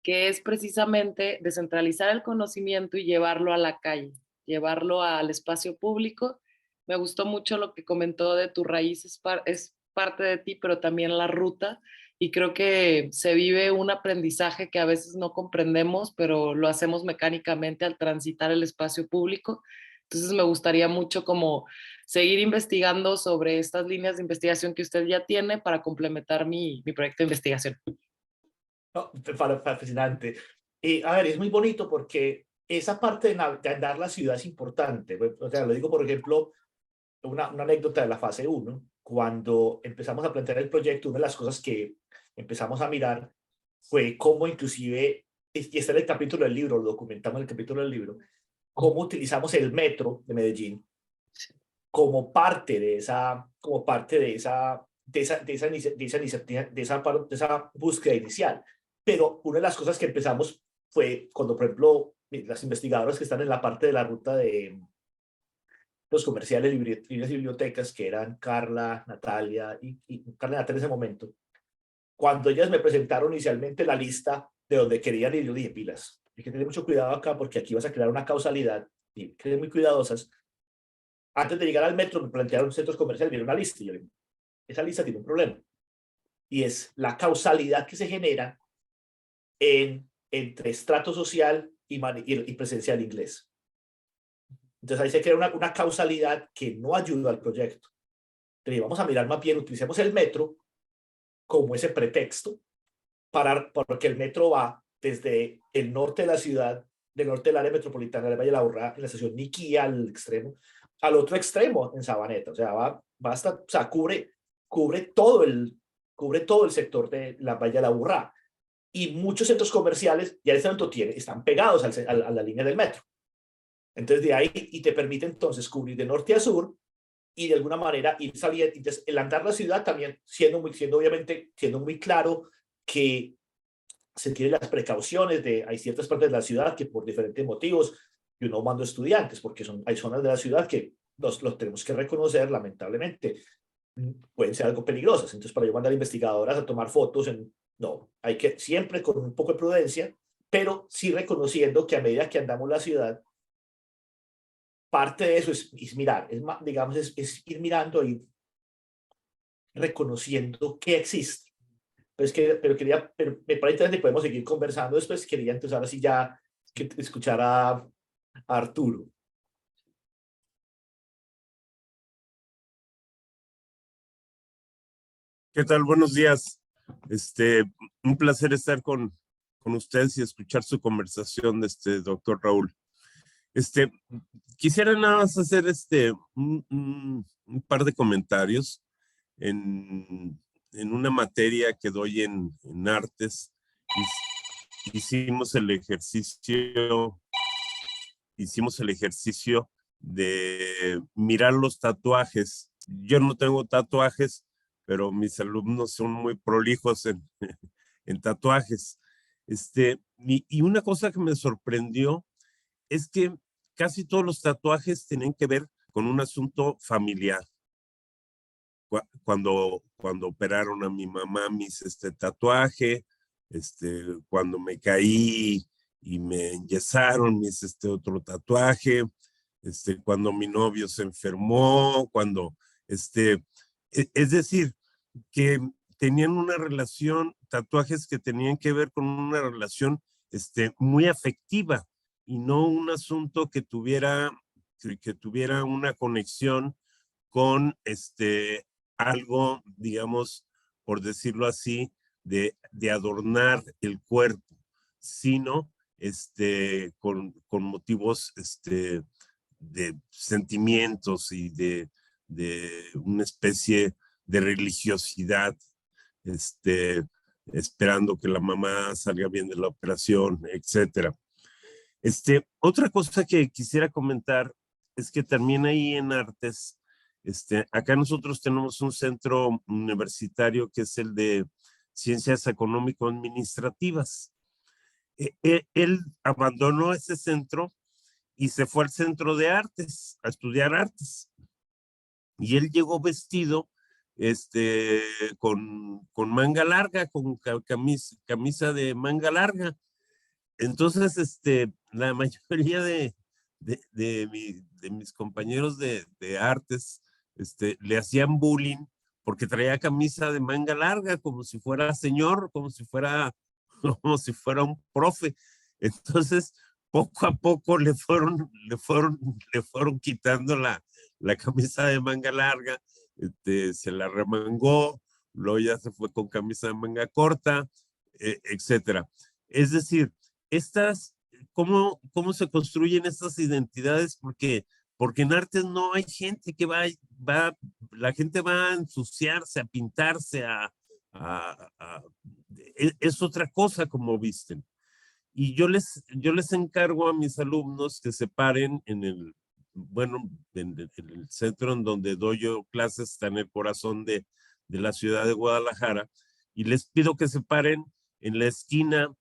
que es precisamente descentralizar el conocimiento y llevarlo a la calle, llevarlo al espacio público. Me gustó mucho lo que comentó de tu raíz, es parte de ti, pero también la ruta. Y creo que se vive un aprendizaje que a veces no comprendemos, pero lo hacemos mecánicamente al transitar el espacio público. Entonces me gustaría mucho como seguir investigando sobre estas líneas de investigación que usted ya tiene para complementar mi proyecto de investigación. No, fascinante. Y a ver, es muy bonito porque esa parte de andar la ciudad es importante. O sea, lo digo, por ejemplo, una anécdota de la fase 1. Cuando empezamos a plantear el proyecto, una de las cosas que empezamos a mirar fue cómo inclusive, y está en el capítulo del libro, lo documentamos en el capítulo del libro, cómo utilizamos el metro de Medellín como parte de esa búsqueda inicial. Pero una de las cosas que empezamos fue cuando, por ejemplo, las investigadoras que están en la parte de la ruta de los comerciales, librerías y bibliotecas, que eran Carla, Natalia y Carla y Natalia en ese momento, cuando ellas me presentaron inicialmente la lista de donde querían ir, yo dije, pilas, hay que tener mucho cuidado acá porque aquí vas a crear una causalidad, y que ser muy cuidadosas. Antes de llegar al metro me plantearon centros comerciales, vieron una lista y yo digo, esa lista tiene un problema, y es la causalidad que se genera entre estrato social y presencial inglés. Entonces ahí se crea una causalidad que no ayuda al proyecto. Entonces vamos a mirar más bien, utilicemos el metro como ese pretexto porque el metro va desde el norte de la ciudad, del norte del área metropolitana del Valle de la Aburrá, en la estación Niquía al extremo, al otro extremo en Sabaneta. O sea, va hasta, o sea, cubre todo el sector de la Valle de la Aburrá. Y muchos centros comerciales ya en este momento están pegados a la línea del metro. Entonces de ahí, y te permite entonces cubrir de norte a sur, y de alguna manera ir saliendo. Entonces, el andar la ciudad también obviamente siendo muy claro que se tienen las precauciones hay ciertas partes de la ciudad que por diferentes motivos yo no mando estudiantes, porque hay zonas de la ciudad que los tenemos que reconocer, lamentablemente, pueden ser algo peligrosas. Entonces, para yo mandar investigadoras a tomar fotos, no, hay que siempre con un poco de prudencia, pero sí reconociendo que a medida que andamos la ciudad, parte de eso es mirar, digamos, es ir mirando y reconociendo que existe. Pero me parece interesante, podemos seguir conversando después. Quería entonces ahora sí ya escuchar a Arturo. ¿Qué tal? Buenos días. Un placer estar con ustedes y escuchar su conversación, doctor Raúl. Quisiera nada más hacer un par de comentarios en una materia que doy en artes. Hicimos el ejercicio de mirar los tatuajes. Yo no tengo tatuajes, pero mis alumnos son muy prolijos en tatuajes. Y una cosa que me sorprendió es que casi todos los tatuajes tienen que ver con un asunto familiar. Cuando operaron a mi mamá, me hice este tatuaje. Cuando me caí y me enyesaron, me hice otro tatuaje. Cuando mi novio se enfermó, es decir, que tenían una relación, tatuajes que tenían que ver con una relación muy afectiva y no un asunto que tuviera una conexión con algo, digamos, por decirlo así, de adornar el cuerpo, sino con motivos de sentimientos y de una especie de religiosidad, esperando que la mamá salga bien de la operación, etcétera. Otra cosa que quisiera comentar es que también ahí en artes, acá nosotros tenemos un centro universitario que es el de Ciencias Económico-Administrativas. Él abandonó ese centro y se fue al centro de artes, a estudiar artes. Y él llegó vestido con manga larga, con camisa de manga larga. Entonces, la mayoría de mis compañeros de artes le hacían bullying porque traía camisa de manga larga, como si fuera señor, como si fuera un profe. Entonces, poco a poco le fueron quitando la camisa de manga larga, se la remangó, luego ya se fue con camisa de manga corta, etcétera. Es decir, ¿cómo se construyen estas identidades? Porque en artes no hay gente que la gente va a ensuciarse, a pintarse, es otra cosa como visten. Y yo les encargo a mis alumnos que se paren en el centro en donde doy yo clases, está en el corazón de la ciudad de Guadalajara, y les pido que se paren en la esquina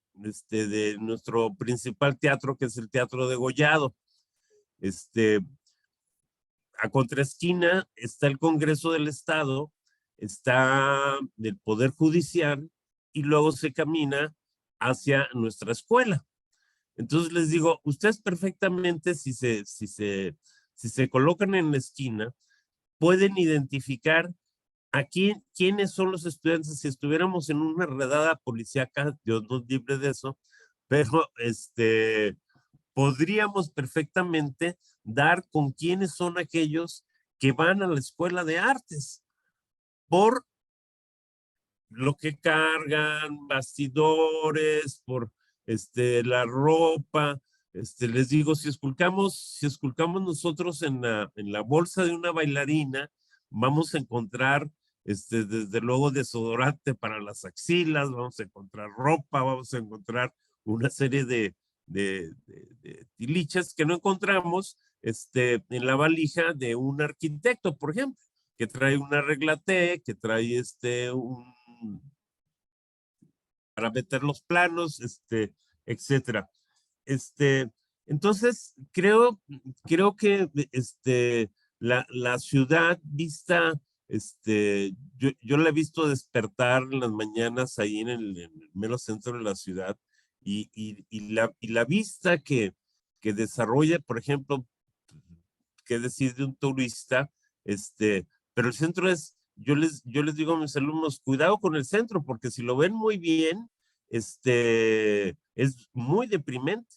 de nuestro principal teatro, que es el Teatro Degollado. A contraesquina está el Congreso del Estado, está el Poder Judicial, y luego se camina hacia nuestra escuela. Entonces les digo, ustedes perfectamente, si se colocan en la esquina, pueden identificar aquí quiénes son los estudiantes. Si estuviéramos en una redada policíaca, Dios nos libre de eso, pero podríamos perfectamente dar con quiénes son aquellos que van a la escuela de artes, por lo que cargan, bastidores, por la ropa. Les digo, si esculcamos nosotros en la bolsa de una bailarina, vamos a encontrar desde luego desodorante para las axilas, vamos a encontrar ropa, vamos a encontrar una serie de tilichas que no encontramos en la valija de un arquitecto, por ejemplo, que trae una regla T, que trae para meter los planos, etcétera. Entonces, creo que la ciudad vista, yo la he visto despertar en las mañanas ahí en el mero centro de la ciudad, y la vista que desarrolla, por ejemplo, qué decir de un turista, pero el centro es, yo les digo a mis alumnos, cuidado con el centro, porque si lo ven muy bien, es muy deprimente.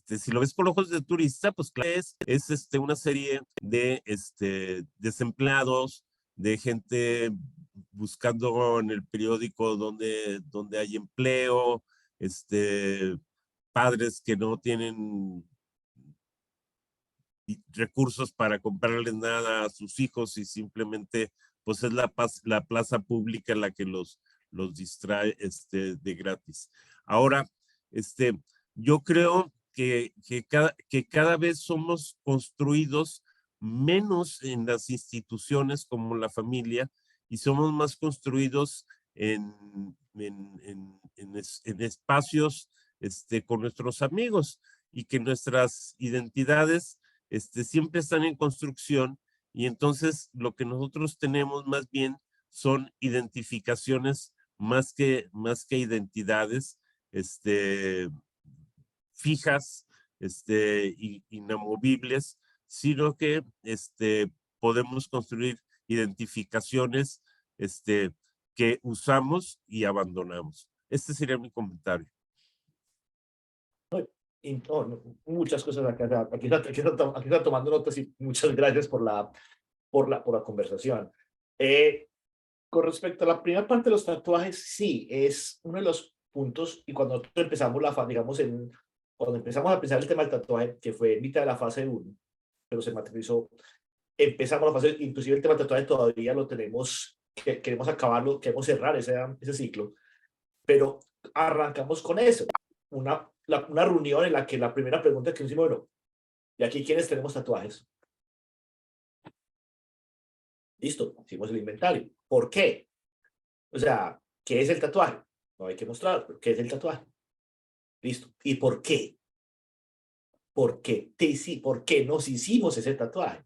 Si lo ves con ojos de turista, pues claro, es una serie de desempleados, de gente buscando en el periódico donde hay empleo, padres que no tienen recursos para comprarles nada a sus hijos y simplemente pues es la plaza pública la que los distrae de gratis. Ahora, yo creo que cada vez somos construidos menos en las instituciones como la familia y somos más construidos en espacios con nuestros amigos, y que nuestras identidades siempre están en construcción, y entonces lo que nosotros tenemos más bien son identificaciones más que identidades fijas, inamovibles, sino que podemos construir identificaciones que usamos y abandonamos. Este sería mi comentario. Y, muchas cosas aquí está tomando notas, y muchas gracias por la conversación. Con respecto a la primera parte de los tatuajes, sí, es uno de los puntos, y cuando nosotros empezamos cuando empezamos a pensar el tema del tatuaje, que fue en mitad de la fase 1, pero se materializó, empezamos la fase, inclusive el tema del tatuaje todavía lo tenemos, queremos acabarlo, queremos cerrar ese ciclo, pero arrancamos con eso, una reunión en la que la primera pregunta que nos hicimos, bueno, ¿y aquí quiénes tenemos tatuajes? Listo, hicimos el inventario. ¿Por qué? O sea, ¿qué es el tatuaje? No hay que mostrar, pero ¿qué es el tatuaje? Listo. ¿Y por qué? ¿Por qué? ¿Por qué nos hicimos ese tatuaje?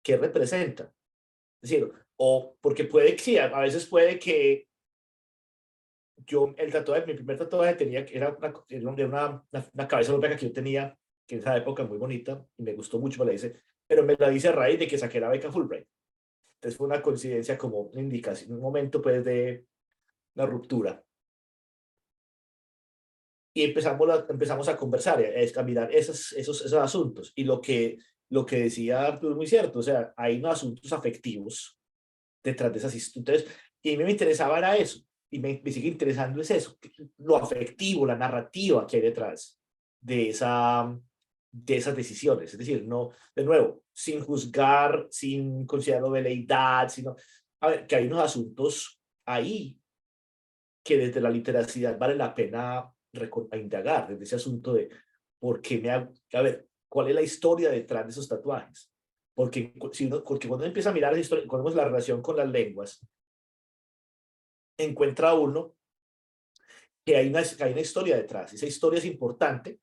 ¿Qué representa? Es decir, o porque puede que, sí, a veces puede que mi primer tatuaje era una cabeza olmeca que yo tenía, que en esa época muy bonita, y me gustó mucho, me la hice, pero me la hice a raíz de que saqué la beca Fulbright. Entonces fue una coincidencia, como una indicación, un momento pues de una ruptura. Y empezamos a conversar, a mirar esos asuntos. Y lo que decía Arturo es muy cierto, o sea, hay unos asuntos afectivos detrás de esas historias. Y a mí me interesaba era eso, y me sigue interesando es eso, lo afectivo, la narrativa que hay detrás de esas decisiones. Es decir, no, de nuevo, sin juzgar, sin considerar veleidad, sino, a ver, que hay unos asuntos ahí que desde la literacidad vale la pena indagar, desde ese asunto de por qué a ver, cuál es la historia detrás de esos tatuajes. Porque cuando uno empieza a mirar la historia, cuando vemos la relación con las lenguas, encuentra uno que hay una historia detrás. Esa historia es importante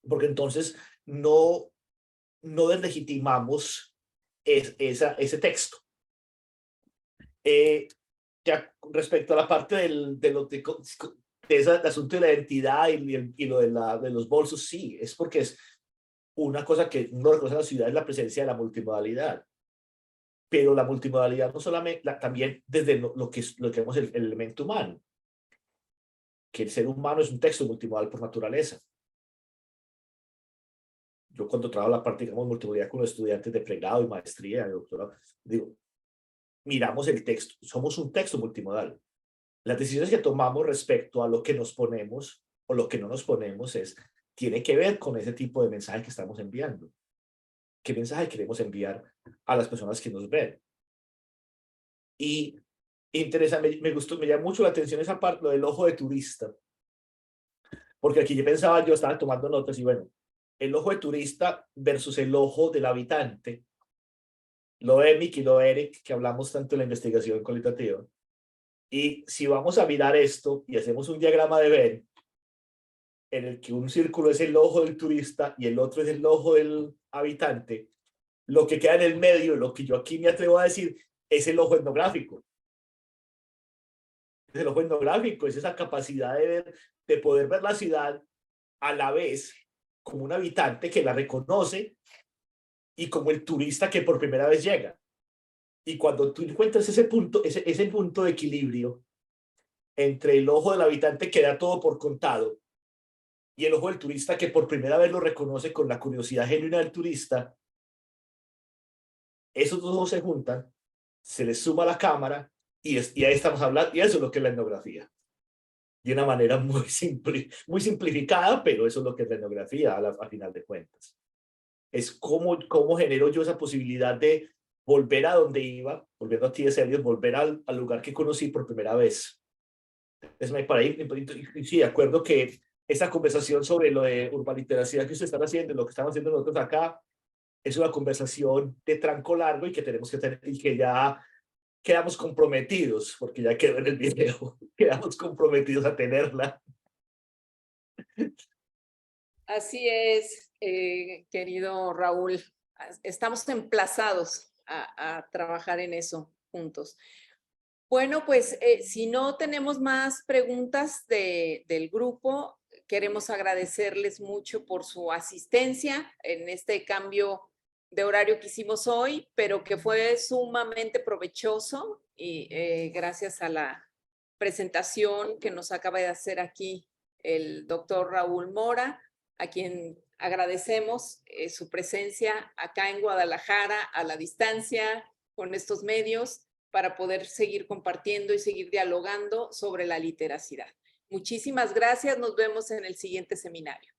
porque entonces no deslegitimamos ese texto. Ya respecto a la parte de ese asunto de la identidad y lo de los bolsos, sí, es porque es una cosa que no reconoce la ciudad, es la presencia de la multimodalidad. Pero la multimodalidad no solamente, también desde lo que vemos el elemento humano, que el ser humano es un texto multimodal por naturaleza. yo cuando trabajo la parte, digamos, multimodalidad con los estudiantes de pregrado y maestría, de doctorado, digo, miramos el texto, somos un texto multimodal. Las decisiones que tomamos respecto a lo que nos ponemos o lo que no nos ponemos tiene que ver con ese tipo de mensaje que estamos enviando. ¿Qué mensaje queremos enviar a las personas que nos ven? Y interesante, me gustó, me llama mucho la atención esa parte, lo del ojo de turista. Porque aquí yo estaba tomando notas y bueno, el ojo de turista versus el ojo del habitante. Lo de Mick y lo de Eric, que hablamos tanto en la investigación cualitativa. Y si vamos a mirar esto y hacemos un diagrama de Venn, en el que un círculo es el ojo del turista y el otro es el ojo del habitante, lo que queda en el medio, lo que yo aquí me atrevo a decir, es el ojo etnográfico. Es el ojo etnográfico, es esa capacidad de poder ver la ciudad a la vez como un habitante que la reconoce y como el turista que por primera vez llega. Y cuando tú encuentras ese punto de equilibrio entre el ojo del habitante que da todo por contado y el ojo del turista que por primera vez lo reconoce con la curiosidad genuina del turista, esos dos ojos se juntan, se les suma la cámara y ahí estamos hablando, y eso es lo que es la etnografía. De una manera muy simplificada, pero eso es lo que es la etnografía a final de cuentas. Es cómo genero yo esa posibilidad de volver a donde iba, volviendo a T.S. Eliot, volver al lugar que conocí por primera vez. Es para ahí, sí, de acuerdo que esta conversación sobre lo de urbaliteracidad que ustedes están haciendo, lo que estamos haciendo nosotros acá, es una conversación de tranco largo y que tenemos que tener, y que ya quedamos comprometidos, porque ya quedó en el video, quedamos comprometidos a tenerla. Así es, querido Raúl. Estamos emplazados a trabajar en eso juntos. Bueno, pues si no tenemos más preguntas del grupo, queremos agradecerles mucho por su asistencia en este cambio de horario que hicimos hoy, pero que fue sumamente provechoso y gracias a la presentación que nos acaba de hacer aquí el doctor Raúl Mora, a quien agradecemos su presencia acá en Guadalajara a la distancia con estos medios para poder seguir compartiendo y seguir dialogando sobre la literacidad. Muchísimas gracias, nos vemos en el siguiente seminario.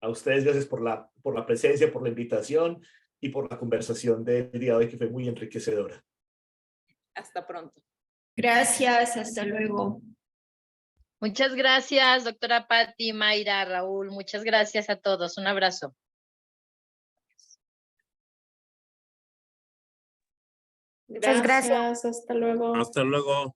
A ustedes gracias por la presencia, por la invitación y por la conversación del día de hoy que fue muy enriquecedora. Hasta pronto. Gracias, hasta luego. Muchas gracias, doctora Patti, Mayra, Raúl. Muchas gracias a todos. Un abrazo. Muchas gracias. Hasta luego. Hasta luego.